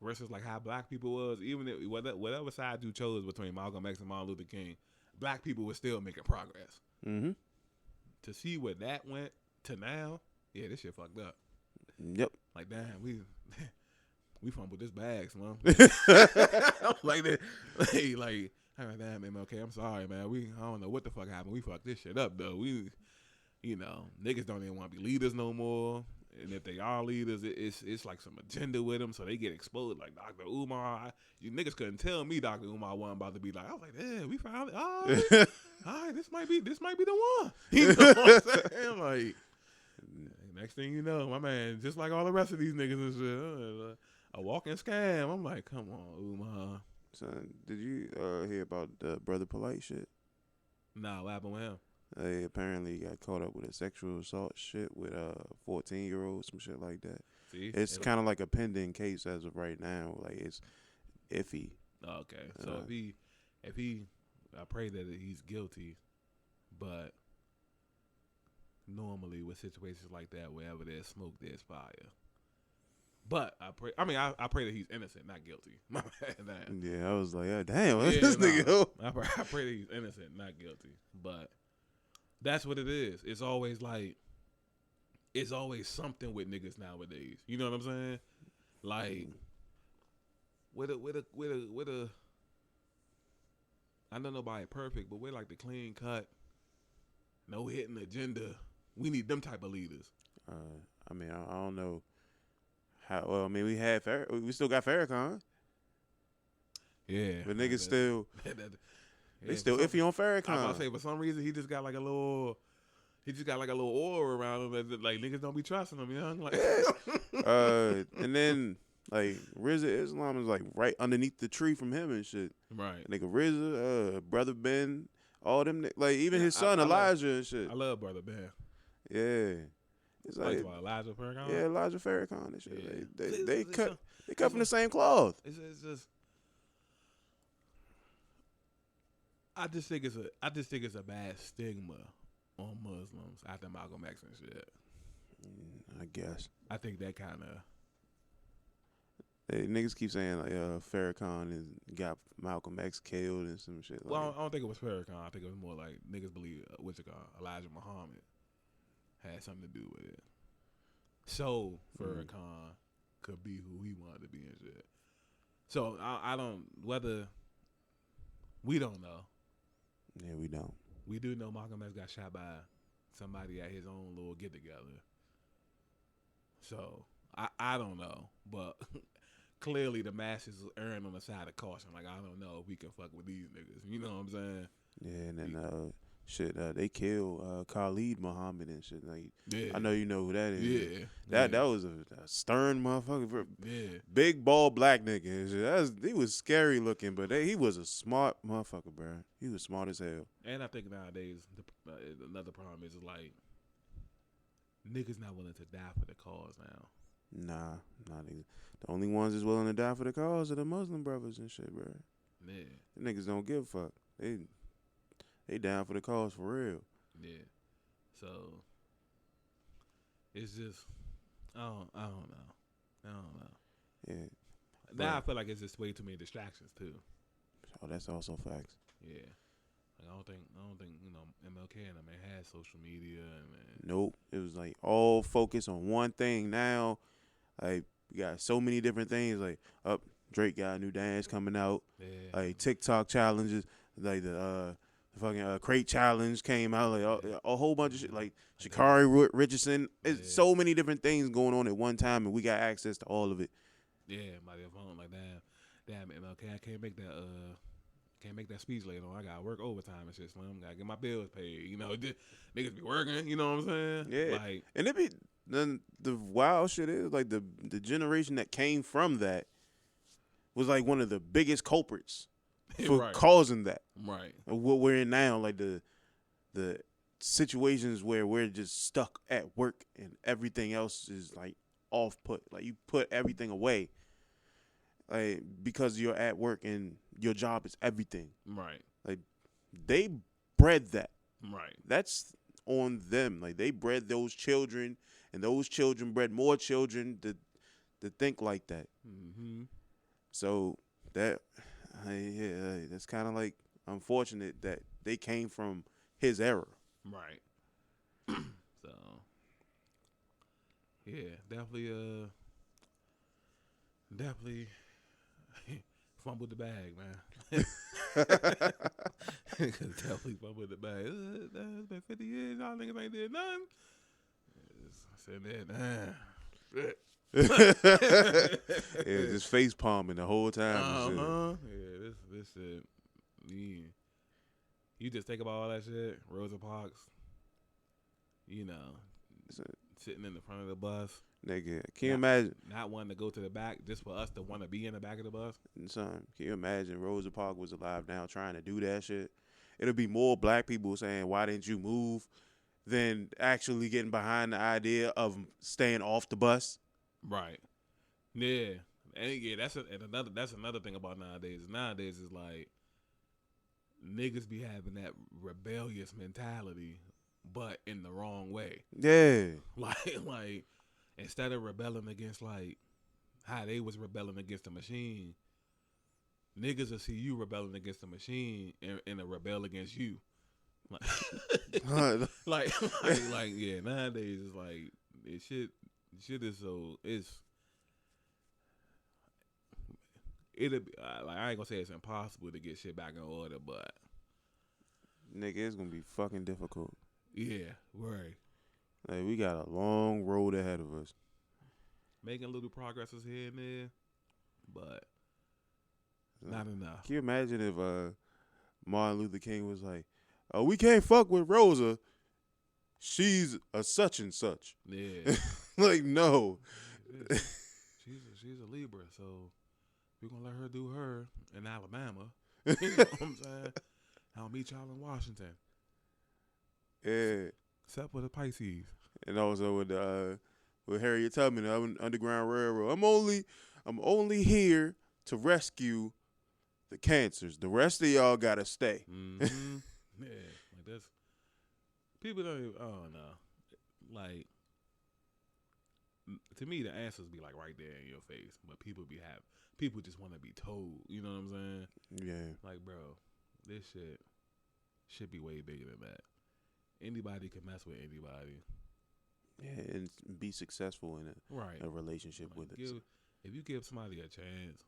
versus like how black people was, even if whatever side you chose between Malcolm X and Martin Luther King, black people were still making progress. To see where that went to now, yeah, this shit fucked up. Yep. Like, damn, we fumbled this bag, man. like that. Like, damn, MLK, I'm sorry, man. I don't know what the fuck happened. We fucked this shit up, though. You know, niggas don't even want to be leaders no more. And if they are leaders, it's like some agenda with them, so they get exposed. Like Dr. Umar, you niggas couldn't tell me Dr. Umar wasn't about to be like. I was like, damn, we found it. All right, this might be the one. You know what I'm saying? Like, next thing you know, my man, just like all the rest of these niggas and shit, a walking scam. I'm like, come on, Umar. Son, did you hear about the Brother Polite shit? Nah, what happened with him? They apparently got caught up with a sexual assault shit with a 14-year-old, some shit like that. See? It's kind of like a pending case as of right now. Like, it's iffy. Okay, so if he, I pray that he's guilty, but normally with situations like that, wherever there's smoke, there's fire. But I pray. I mean, I pray that he's innocent, not guilty. My bad. Damn. Yeah, I was like, oh, damn, what's Yeah, this nah. nigga? I pray that he's innocent, not guilty. But that's what it is. It's always like, it's always something with niggas nowadays. You know what I'm saying? Like, with a. I know nobody perfect, but we're like the clean cut, no hitting agenda. We need them type of leaders. I mean, I don't know how. Well, I mean, we still got Farrakhan, Yeah, but niggas still they still for some- iffy on I was Farrakhan. about to say, for some reason, he just got like a little aura around him. That, like, niggas don't be trusting him, young. Like, And then like RZA Islam is like right underneath the tree from him and shit. right. Nigga RZA, Brother Ben, all them like even his I son love- Elijah and shit. I love Brother Ben. Yeah, it's Like, like Elijah Farrakhan. yeah, Elijah Farrakhan and shit. Yeah. They It's cut a- they cut from the same cloth. It's just. I just think it's a bad stigma on Muslims after Malcolm X and shit. I guess I think that kind of. niggas keep saying like Farrakhan got Malcolm X killed and some shit. Like, Well, I don't think it was Farrakhan. I think it was more like niggas believe Elijah Muhammad had something to do with it. So Farrakhan could be who he wanted to be and shit. So I don't we don't know. yeah, we don't. We do know Malcolm X got shot by somebody at his own little get together. So I don't know, but clearly the masses are erring on the side of caution. Like, I don't know if we can fuck with these niggas. You know what I'm saying? Yeah, and then they killed Khalid Muhammad and shit. Like, Yeah. I know you know who that is. Yeah. That was a stern motherfucker, bro. Yeah. Big bald black nigga. And shit. He was scary looking, but he was a smart motherfucker, bro. He was smart as hell. And I think nowadays another problem is like niggas not willing to die for the cause now. Nah, not even. The only ones that's willing to die for the cause are the Muslim brothers and shit, bro. Yeah. The niggas don't give a fuck. They down for the cause for real. Yeah. So it's just I don't know. Yeah. Now I feel like it's just way too many distractions too. Oh, that's also facts. Yeah. Like, I don't think MLK and them had social media and Nope. It was like all focused on one thing now. Like, we got so many different things. Like, Drake got a new dance coming out. yeah. Like, TikTok challenges. Like, the fucking crate challenge came out. Like, a whole bunch of shit. Like, Sha'Carri Richardson. It's so many different things going on at one time, and we got access to all of it. Yeah, by their phone. Like, damn, MLK, I can't make that speech later on. I gotta work overtime and shit, Slim. Gotta get my bills paid. You know, niggas be working. You know what I'm saying? Yeah. Like, And then the wild shit is, like, the generation that came from that was, like, one of the biggest culprits for right. causing that. Right. What we're in now, like the situations where we're just stuck at work and everything else is like off put. Like, you put everything away, like, because you're at work and your job is everything. Right. Like, they bred that. Right. That's on them. Like, they bred those children, and those children bred more children to think like that. Mm-hmm. So that's kind of like unfortunate that they came from his era. Right. So, yeah, definitely fumbled the bag, man. Definitely fumbled the bag. It's been 50 years, y'all niggas ain't did nothing. I said that, shit. Yeah, just face palming the whole time. Yeah, this shit. Yeah. You just think about all that shit. Rosa Parks. You know, sitting in the front of the bus. Nigga, can you imagine? Not wanting to go to the back just for us to want to be in the back of the bus. Son, can you imagine Rosa Parks was alive now trying to do that shit? It'll be more black people saying, "Why didn't you move?" than actually getting behind the idea of staying off the bus. Right. Yeah. And yeah, that's another thing about nowadays. Nowadays is like niggas be having that rebellious mentality, but in the wrong way. Yeah. Like instead of rebelling against like how they was rebelling against the machine, niggas will see you rebelling against the machine and a rebel against you. Like, yeah. Nowadays, it's like shit is so it'll be like I ain't gonna say it's impossible to get shit back in order, but nigga, it's gonna be fucking difficult. yeah, right. Like we got a long road ahead of us. Making little progresses here and there, but not enough. Can you imagine if Martin Luther King was like, "Oh, we can't fuck with Rosa. She's a such and such." Yeah. Like, no. She's a Libra, so we're gonna let her do her in Alabama. You know what I'm saying? I'll meet y'all in Washington. Yeah. Except for the Pisces. And also with Harriet Tubman, the Underground Railroad. I'm only here to rescue the cancers. The rest of y'all gotta stay. Mm-hmm. Yeah, like that's people don't even, I don't know. Like to me, the answers be like right there in your face, but people just want to be told. You know what I'm saying? Yeah. Like, bro, this shit should be way bigger than that. Anybody can mess with anybody. Yeah, and be successful in a relationship like with it. If you give somebody a chance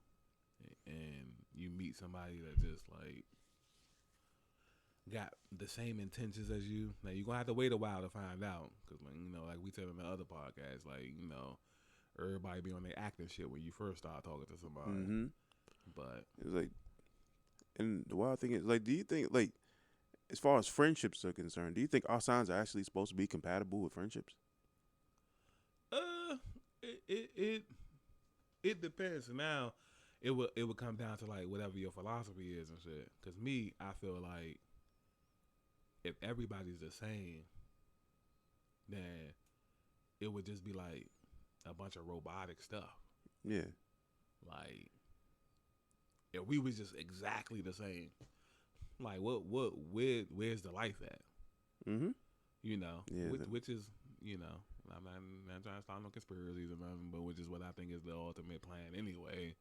and you meet somebody that just like got the same intentions as you, now you're gonna have to wait a while to find out, because like, you know, like we said in the other podcast, like, you know, everybody be on their acting shit when you first start talking to somebody. Mm-hmm. But it's like, and the wild thing is, like, do you think, like, as far as friendships are concerned, do you think our signs are actually supposed to be compatible with friendships? It depends. Now, it would come down to like whatever your philosophy is and shit. Because me, I feel like if everybody's the same, then it would just be like a bunch of robotic stuff. Yeah. Like if we was just exactly the same, like where's the life at? Mm-hmm. You know, yeah, which is, you know, I'm not trying to start no conspiracies or nothing, but which is what I think is the ultimate plan anyway,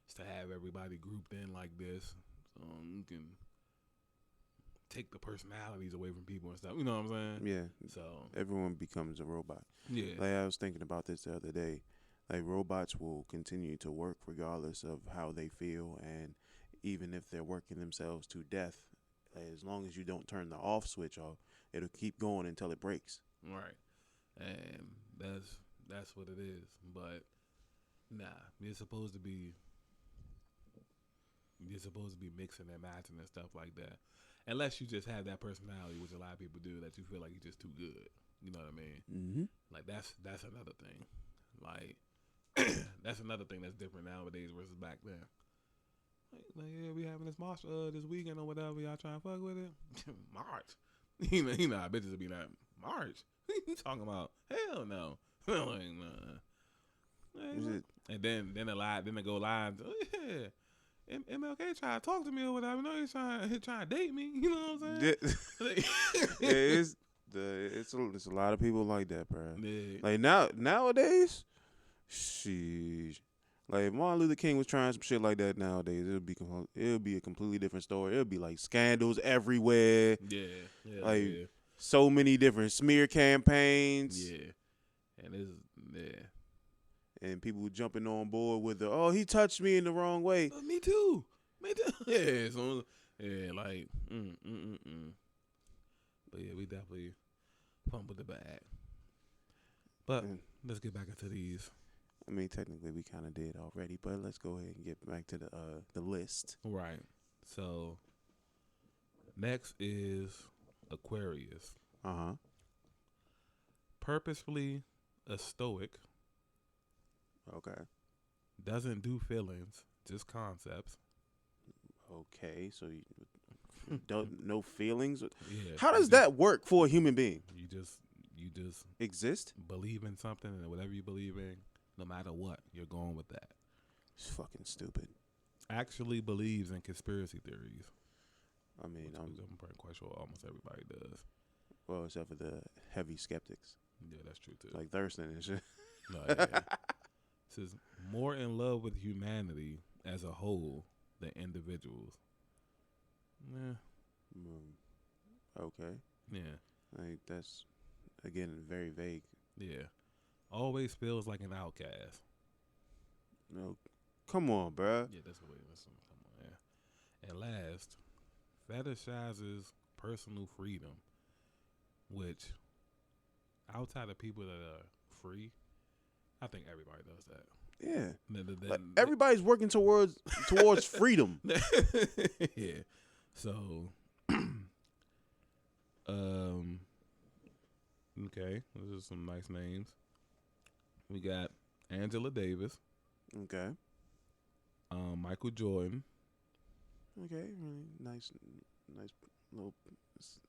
is to have everybody grouped in like this, so you can take the personalities away from people and stuff. You know what I'm saying? Yeah. So everyone becomes a robot. Yeah. Like I was thinking about this the other day. Like robots will continue to work regardless of how they feel, and even if they're working themselves to death, as long as you don't turn the off switch off, it'll keep going until it breaks. Right. And that's what it is. But nah, you're supposed to be mixing and matching and stuff like that. Unless you just have that personality, which a lot of people do, that you feel like you're just too good. You know what I mean? Mm-hmm. Like that's another thing. Like that's another thing that's different nowadays versus back then. Like yeah, we having this march this weekend or whatever. Y'all trying to fuck with it? March. You know, how bitches will be like, March. What you talking about? Hell no. Like, nah. And then they go live. Oh, yeah. MLK trying to talk to me or whatever. No, he's trying to date me. You know what I'm saying? Yeah, it's a lot of people like that, bro. Yeah. Like nowadays, sheesh. Like if Martin Luther King was trying some shit like that nowadays, it'll be a completely different story. It'll be like scandals everywhere. Yeah. Like so many different smear campaigns. Yeah. And it's and people jumping on board with he touched me in the wrong way. Me too. Yeah. So like But yeah, we definitely fumbled the bag. But let's get back into these. I mean, technically we kind of did already, but let's go ahead and get back to the list. Right. So next is Aquarius. Uh-huh. Purposefully a stoic. Okay. Doesn't do feelings, just concepts. Okay, so you don't no feelings. Yeah. How does that work for a human being? You just exist. Believe in something, and whatever you believe in, no matter what, you're going with that. It's fucking stupid. Actually believes in conspiracy theories. I mean, I'm pretty quite sure almost everybody does. Well, except for the heavy skeptics. Yeah, that's true too. Like Thurston and shit. No, yeah. It says more in love with humanity as a whole than individuals. Yeah. Okay. Yeah. Like that's again very vague. Yeah. Always feels like an outcast. No, come on, bruh. Yeah, that's the way. Come on, yeah. And last, fetishizes personal freedom, which outside of people that are free, I think everybody does that. Yeah. Like, everybody's working towards freedom. Yeah. So, okay, those are some nice names. We got Angela Davis. Okay. Michael Jordan. Okay. Nice little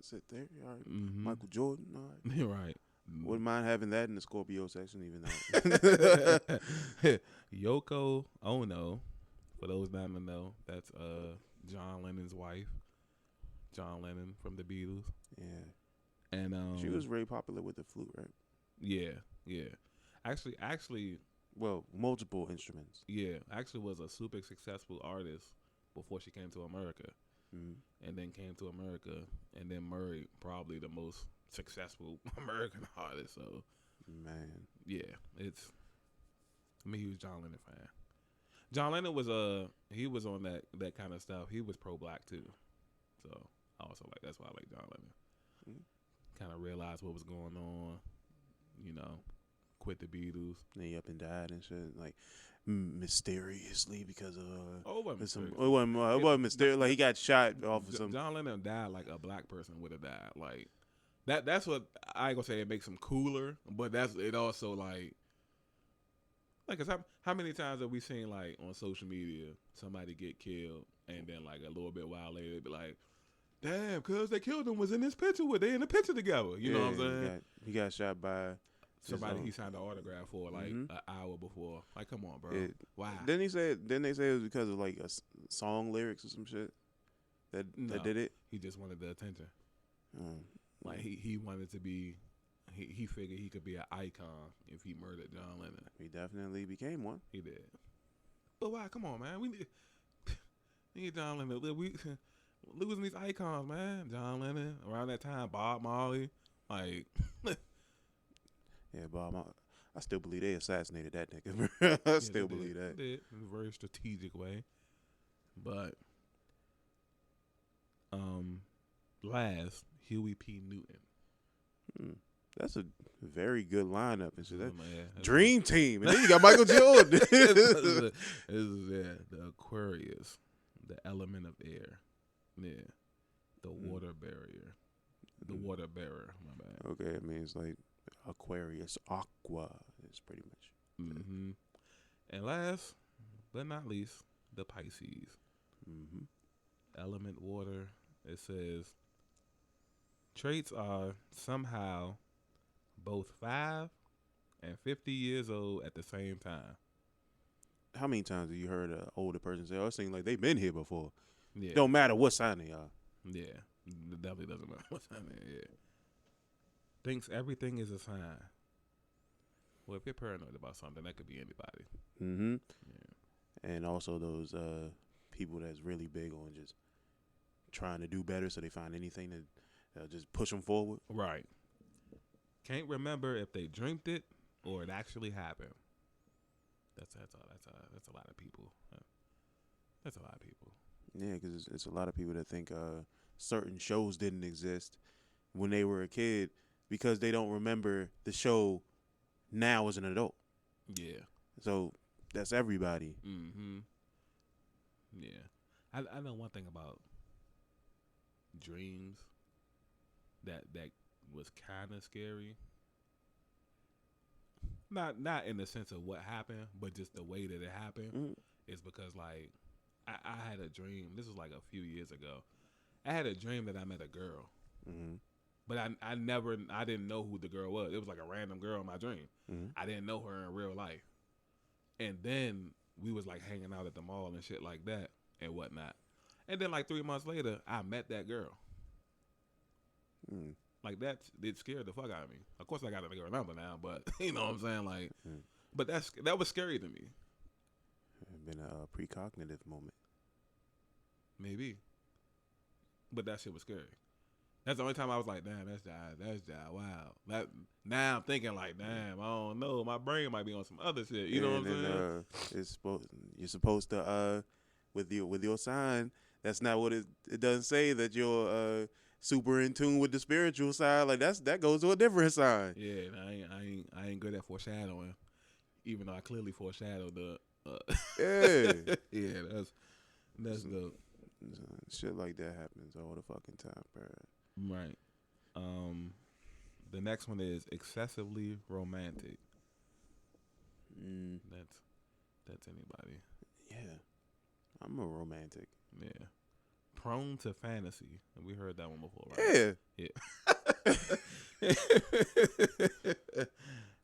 sit there. All right. Mm-hmm. Michael Jordan. All right. You're right. Wouldn't mind having that in the Scorpio section, even though. Yoko Ono, for those not to know, that's John Lennon's wife. John Lennon from the Beatles. Yeah. And she was very popular with the flute, right? Yeah. Actually, well, multiple instruments. Yeah, actually was a super successful artist before she came to America. Mm-hmm. And then came to America and then married probably the most successful American artist. So, man, yeah, it's I'm a huge John Lennon fan. John Lennon was he was on that kind of stuff. He was pro black too, so I also like that's why I like John Lennon. Mm-hmm. Kind of realized what was going on, you know, quit the Beatles. Then he up and died and shit like mysteriously because of it wasn't mysterious. Like he got shot off of some. John Lennon died like a black person would have died. Like that's what I ain't gonna say it makes him cooler, but that's it also like cause how many times have we seen like on social media somebody get killed and then like a little bit while later they be like, damn, cause they killed him was in this picture with they in the picture together. You know what I'm saying? He got shot by somebody he signed an autograph for like an hour before. Like, come on, bro. Why? Didn't they say it was because of like a song lyrics or some shit that did it? He just wanted the attention. Like he wanted to be. He figured he could be an icon if he murdered John Lennon. He definitely became one. He did. But why? Come on, man. We need John Lennon. We losing these icons, man. John Lennon around that time. Bob Marley, like. Yeah, Bob. I still believe they assassinated that nigga. I still believe that. They did in a very strategic way. But last, Huey P. Newton. That's a very good lineup. And shit. Yeah, Dream Team. And then you got Michael Jordan. This is the Aquarius, the element of air. Yeah. The water barrier. The water bearer, my bad. Okay, I mean, it's like Aquarius, Aqua is pretty much. Mm-hmm. And last but not least, the Pisces. Mm-hmm. Element water. It says traits are somehow both 5 and 50 years old at the same time. How many times have you heard an older person say, "Oh, it seems like they've been here before"? Yeah. Don't matter what sign they are. Yeah. It definitely doesn't matter what sign they are. Yeah. Thinks everything is a sign. Well, if you're paranoid about something, that could be anybody. Mm-hmm. Yeah. And also those people that's really big on just trying to do better, so they find anything to just push them forward. Right. Can't remember if they dreamt it or it actually happened. That's a lot of people. That's a lot of people. Yeah, because it's a lot of people that think certain shows didn't exist when they were a kid because they don't remember the show now as an adult. Yeah. So that's everybody. Mm-hmm. Yeah. I know one thing about dreams that was kind of scary. Not in the sense of what happened, but just the way that it happened. Mm-hmm. Is because like I had a dream. This was like a few years ago. I had a dream that I met a girl, but I didn't know who the girl was. It was like a random girl in my dream. Mm-hmm. I didn't know her in real life, and then we was like hanging out at the mall and shit like that and whatnot. And then like 3 months later, I met that girl. Like it scared the fuck out of me. Of course, I got a girl number now, but you know what I'm saying. Like, But that was scary to me. Been a precognitive moment. Maybe. But that shit was scary. That's the only time I was like, damn, that's Jai. Wow. Now I'm thinking like, damn, I don't know. My brain might be on some other shit. You know what I'm saying? You're supposed to with your sign. That's not what it doesn't say that you're super in tune with the spiritual side. Like that goes to a different sign. Yeah, I ain't good at foreshadowing. Even though I clearly foreshadowed the. Yeah. Yeah, that's dope. Shit like that happens all the fucking time, bro. Right. The next one is excessively romantic. That's anybody. Yeah. I'm a romantic. Yeah. Prone to fantasy. We heard that one before, right? Yeah.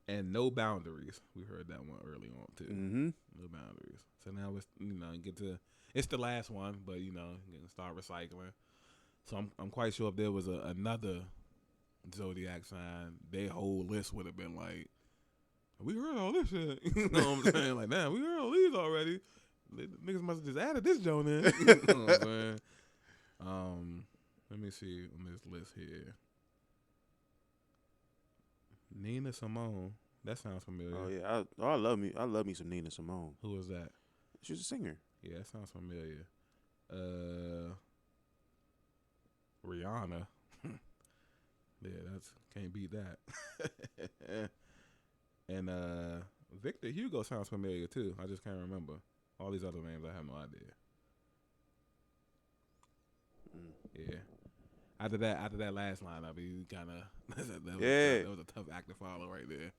And no boundaries. We heard that one early on too. Mm-hmm. No boundaries. So now it's the last one, but getting start recycling. So I'm quite sure if there was another Zodiac sign, their whole list would have been like, we heard all this shit. You know what I'm saying? Like, damn, we heard all these already. Niggas must have just added this joint in. You know what I'm saying? Let me see on this list here. Nina Simone. That sounds familiar. Oh yeah, I love me some Nina Simone. Who was that? She's a singer. Yeah, that sounds familiar. Rihanna. Yeah, can't beat that. And Victor Hugo sounds familiar too. I just can't remember. All these other names, I have no idea. Yeah. After that last lineup, you kind of that was a tough act to follow right there.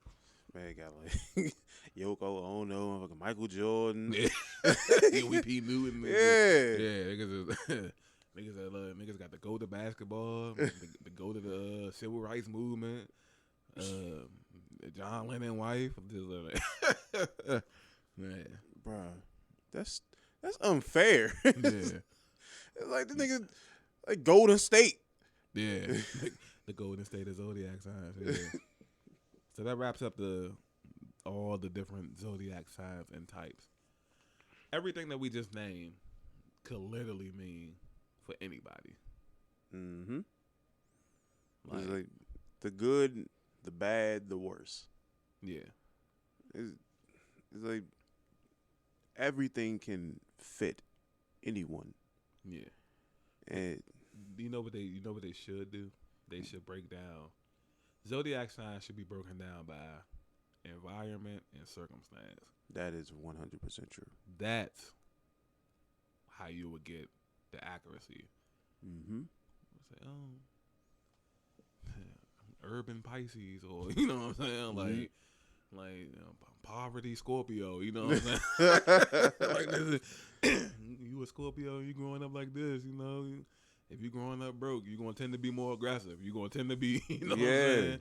Man, got like Yoko Ono, Michael Jordan, Yeah. P. Newton. Yeah. Niggas got to go to basketball, to go to the civil rights movement. John Lennon wife, man, bruh, that's unfair. Yeah. It's like the nigga like Golden State. Yeah, the Golden State of Zodiac signs. Yeah. So that wraps up all the different Zodiac signs and types. Everything that we just named could literally mean for anybody. Mm-hmm. It's like the good, the bad, the worst. Yeah. It's like everything can fit anyone. Yeah. And you know what they should do? They should break down. Zodiac signs should be broken down by environment and circumstance. That is 100% true. That's how you would get the accuracy. Mm-hmm. Say, urban Pisces, or you know what I'm saying, like poverty Scorpio. You know what I'm saying? Like you a Scorpio, you growing up like this. You know, if you growing up broke, you're gonna tend to be more aggressive. You're gonna tend to be, what I'm saying?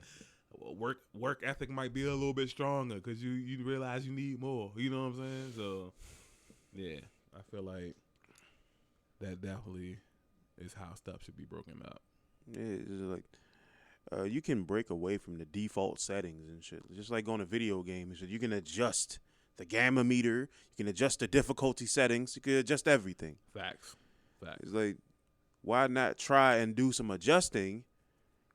Work ethic might be a little bit stronger because you realize you need more. You know what I'm saying? So yeah, I feel like that definitely is how stuff should be broken up. Yeah, it's like you can break away from the default settings and shit. Just like on a video game and shit, you can adjust the gamma meter, you can adjust the difficulty settings, you can adjust everything. Facts. It's like, why not try and do some adjusting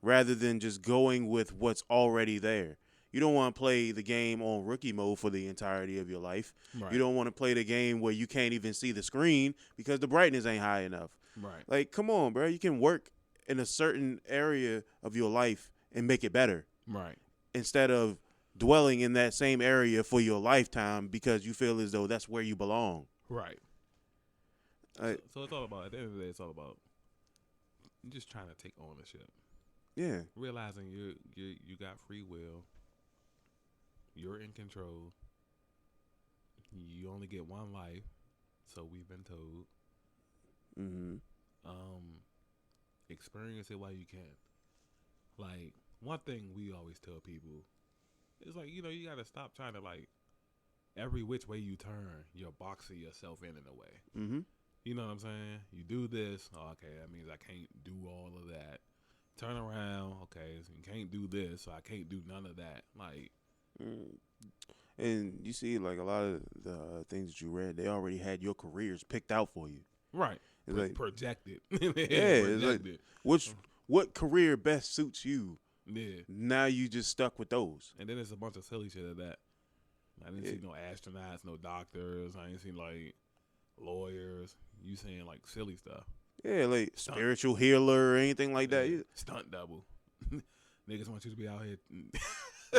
rather than just going with what's already there? You don't want to play the game on rookie mode for the entirety of your life. Right. You don't want to play the game where you can't even see the screen because the brightness ain't high enough. Right. Like, come on, bro. You can work in a certain area of your life and make it better. Right. Instead of dwelling in that same area for your lifetime because you feel as though that's where you belong. Right. So it's all about, at the end of the day, it's all about just trying to take ownership. Yeah. Realizing you got free will. You're in control. You only get one life, so we've been told. Mm-hmm. Experience it while you can. Like, one thing we always tell people is like, you gotta stop trying to, like, every which way you turn, you're boxing yourself in a way. Mm-hmm. You know what I'm saying? You do this, okay, that means I can't do all of that. Turn around, okay, so you can't do this, so I can't do none of that. Like, Mm. And you see, like a lot of the things that you read, they already had your careers picked out for you. Right. It's like Projected. it's like what career best suits you. Yeah. Now you just stuck with those. And then there's a bunch of silly shit of that. I didn't see no astronauts, no doctors. I didn't see like lawyers. You saying like silly stuff. Yeah, like Stunt. spiritual healer or anything like that. Yeah. Stunt double. Niggas want you to be out here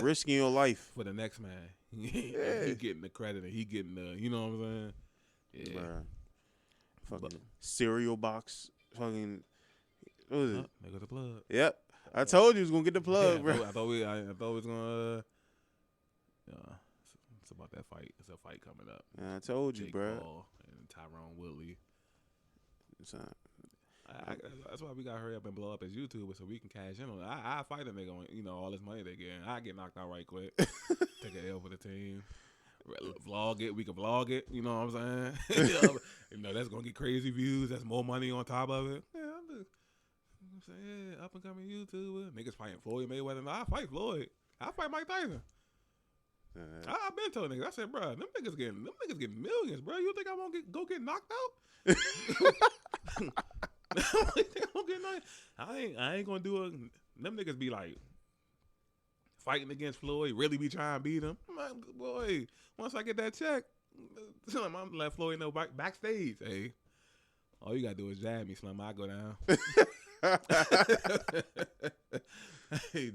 Risking your life for the next man. Yeah. He getting the credit and he getting the, you know what I'm saying? Yeah. Bruh. Fucking cereal box. Fucking. What was it? There goes the plug. Yep. I told you he was gonna get the plug, Yeah, bro. I thought we was gonna. It's about that fight. It's a fight coming up. I told you, Jake bro. Paul and Tyrone Woodley. Son. That's why we got to hurry up and blow up as YouTubers so we can cash in on it. I fight a nigga on, all this money they getting. I get knocked out right quick. Take an L for the team. Vlog it. We can vlog it. You know what I'm saying? That's going to get crazy views. That's more money on top of it. Yeah, I'm saying, up and coming YouTuber. Niggas fighting Floyd Mayweather. No, I fight Floyd. I fight Mike Tyson. I've been telling niggas. I said, bro, them niggas getting millions, bro. You think I'm going to go get knocked out? I ain't gonna do it. Them niggas be like fighting against Floyd, really be trying to beat him. I'm like, boy, once I get that check, I'm gonna let Floyd know backstage. Hey, all you gotta do is jab me, Slim. I go down. Hey,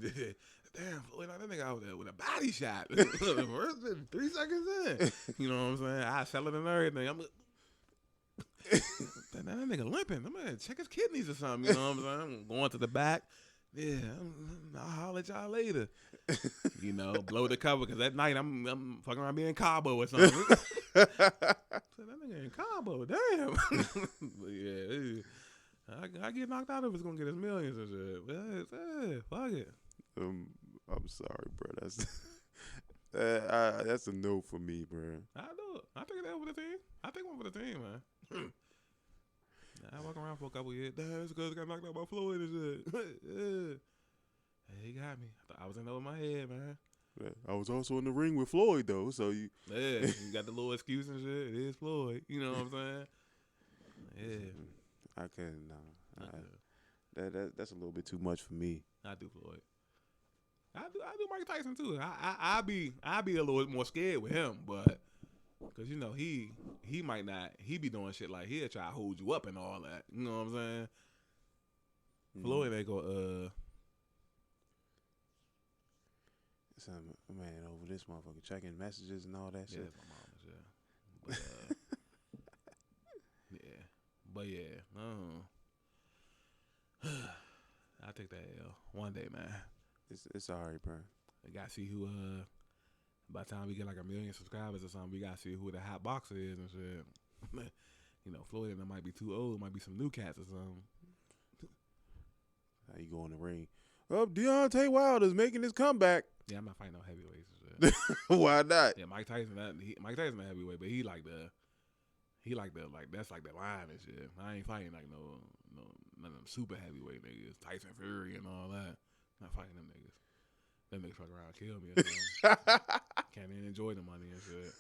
damn, Floyd, that nigga out there with a body shot. First 3 seconds in, you know what I'm saying? I sell it and everything. That nigga limping. I'm gonna check his kidneys or something. You know what I'm saying? I'm going to the back. Yeah, I'll holler at y'all later. Blow the cover because that night I'm fucking around being in Cabo or something. So that nigga in Cabo, damn. But yeah, I get knocked out if it's gonna get us millions and shit. But fuck it. I'm sorry, bro. That's a no for me, bro. I do it. I take it over the team. I take one for the team, man. I walk around for a couple years. Damn, this girl got knocked out by Floyd and shit. Yeah. Hey, he got me. I was in over my head, man. I was also in the ring with Floyd, though, so you... Yeah, you got the little excuse and shit. It is Floyd. You know what I'm saying? Yeah. I couldn't, that's a little bit too much for me. I do Floyd. I do Mike Tyson, too. I be a little more scared with him, but... Because, he might not, he be doing shit like he'll try to hold you up and all that. You know what I'm saying? Floyd ain't go, man, over this motherfucker checking messages and all that shit. Yeah, that's my mama's, yeah. I'll take that L one day, man. It's all right, bro. I got to see who, by the time we get like 1 million subscribers or something, we got to see who the hot boxer is and shit. Floyd and them might be too old. Might be some new cats or something. How you go in the ring? Oh, Deontay Wilder's making his comeback. Yeah, I'm not fighting no heavyweights and shit. Why not? Yeah, Mike Tyson a heavyweight, but that's like the line and shit. I ain't fighting like none of them super heavyweight niggas, Tyson Fury and all that. Not fighting them niggas. Them niggas fuck around and kill me or something. Can't even enjoy the money and shit.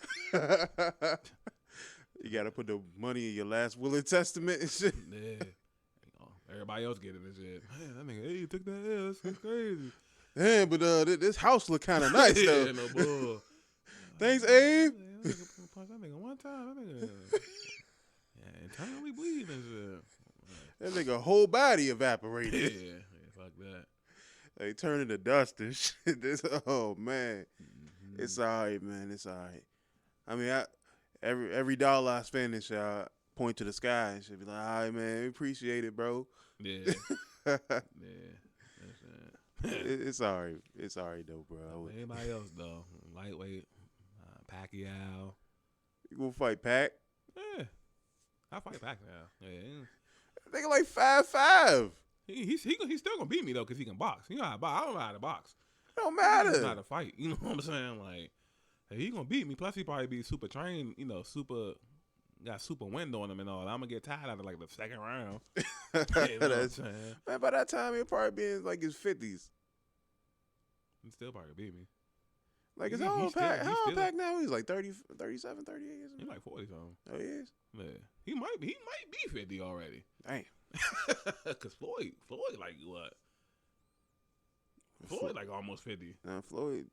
You gotta put the money in your last will and testament and shit. Yeah. Everybody else getting this shit. Man, that nigga, hey, you took that L. That's crazy. Damn, but this house look kind of nice though. Yeah, no bull. Thanks, Abe. That nigga punch that nigga one time. That nigga, internally bleeding and shit. That nigga whole body evaporated. Yeah, fuck that. They turning to dust and shit. Oh man, Mm-hmm. It's all right, man. It's all right. I mean, every dollar I spend and shit, I point to the sky and shit. Be like, all right, man, we appreciate it, bro. Yeah, yeah. It's all right. It's all right though, bro. Anybody else though? Lightweight, Pacquiao. You gonna fight Pac? Yeah, I fight Pacquiao. Yeah, nigga like 5'5". He's still gonna beat me though because he can box. You know how to box. I don't know how to box. It don't matter. He knows how to fight. You know what I'm saying? Like, hey, he gonna beat me. Plus, he probably be super trained. You know, got super wind on him and all. I'm gonna get tired after like the second round. You know what I'm saying? Man, by that time he'll probably be in like his 50s. He still probably beat me. Like, is He- how he old still- Pac? he How old still- Pac now? He's like 30, 37, 38 or He something. like 40 something. Oh, he is? Yeah, he might be 50 already. Damn. Cause Floyd like what? Floyd like almost 50. Floyd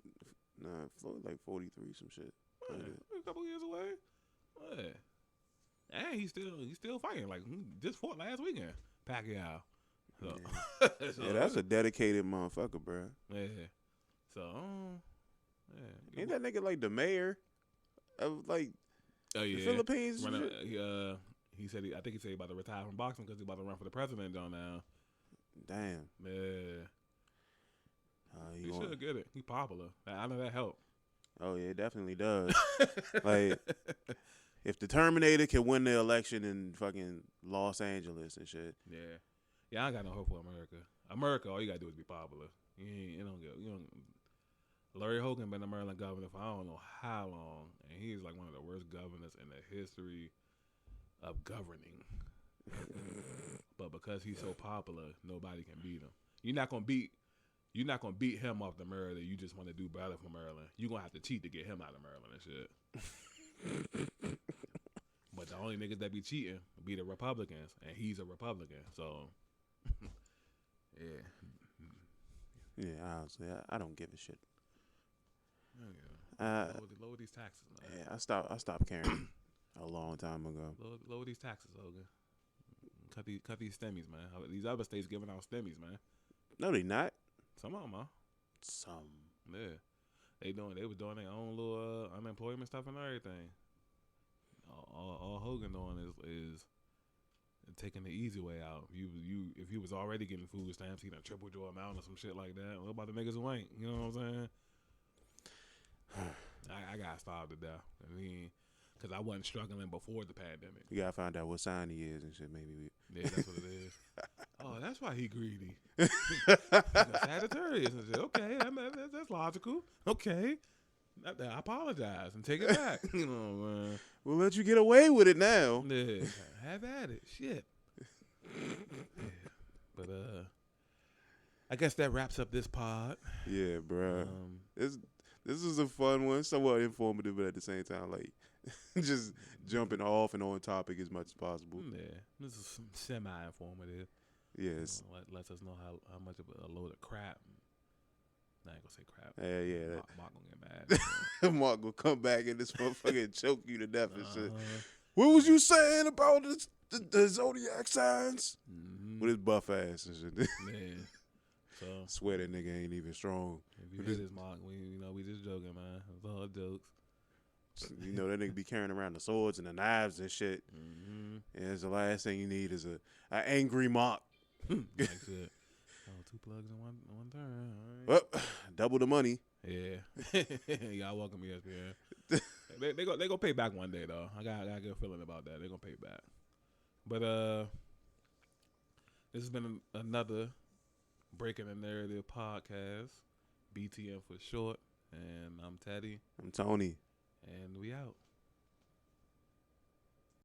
like 43, some shit. Yeah, a couple years away. Yeah. And he's still fighting. Like he just fought last weekend, Pacquiao. So, Yeah, that's a dedicated motherfucker, bro. yeah. So, yeah. Ain't that nigga like the mayor of like Oh the yeah. Philippines? and Run shit? he said I think he said he about to retire from boxing because he about to run for the president on now. Damn. Yeah. He He want- should get it. He popular. I know that helped. Oh yeah, it definitely does. Like, if the Terminator can win the election in fucking Los Angeles and shit. Yeah, I ain't got no hope for America. America, all you gotta do is be popular. You don't. Larry Hogan been the Maryland governor for I don't know how long, and he's like one of the worst governors in the history of governing. But because he's so popular, nobody can beat him. You're not gonna beat him off the Maryland. You just want to do better for Maryland. You're gonna have to cheat to get him out of Maryland and shit. But the only niggas that be cheating be the Republicans, and he's a Republican. So, yeah. Yeah, honestly, I don't give a shit. Lower these taxes, man. Yeah, I stopped caring a long time ago. Lower these taxes, Hogan. Cut these stemmies, man. These other states giving out stemmies, man. No, they not. Some of them, huh? Some. Yeah. They was doing their own little unemployment stuff and everything. All Hogan doing is taking the easy way out. If you was already getting food stamps, he done tripled your amount or some shit like that. What about the niggas who ain't? You know what I'm saying? I got starved to death. I mean, because I wasn't struggling before the pandemic. You gotta find out what sign he is and shit. Maybe. Yeah, that's what it is. Oh, that's why he greedy. He's a Sagittarius and shit. Okay, that's logical. Okay. I apologize and take it back. You know, man. We'll let you get away with it now. Yeah, have at it. Shit. Yeah. But I guess that wraps up this pod. Yeah, bro. This is a fun one, somewhat informative, but at the same time, like just jumping off and on topic as much as possible. Yeah, this is semi-informative. Yes. Lets us know how much of a load of crap. I ain't gonna say crap. Yeah. Mark gonna get mad. Mark will come back and this motherfucker and choke you to death and shit. Uh-huh. What was you saying about the Zodiac signs? Mm-hmm. With his buff ass and shit. Man. So Swear that nigga ain't even strong. if you hear this, Mark, we just joking, man. It's all jokes. You know that nigga be carrying around the swords and the knives and shit. Mm-hmm. And it's the last thing you need is a angry Mark. Like shit. Oh, 2 plugs in one turn. All right. Well, double the money. Yeah. Y'all welcome ESPN. they go pay back one day though. I got a good feeling about that. They're gonna pay back. But this has been another Breaking the Narrative podcast. BTN for short. And I'm Teddy. I'm Tony. And we out.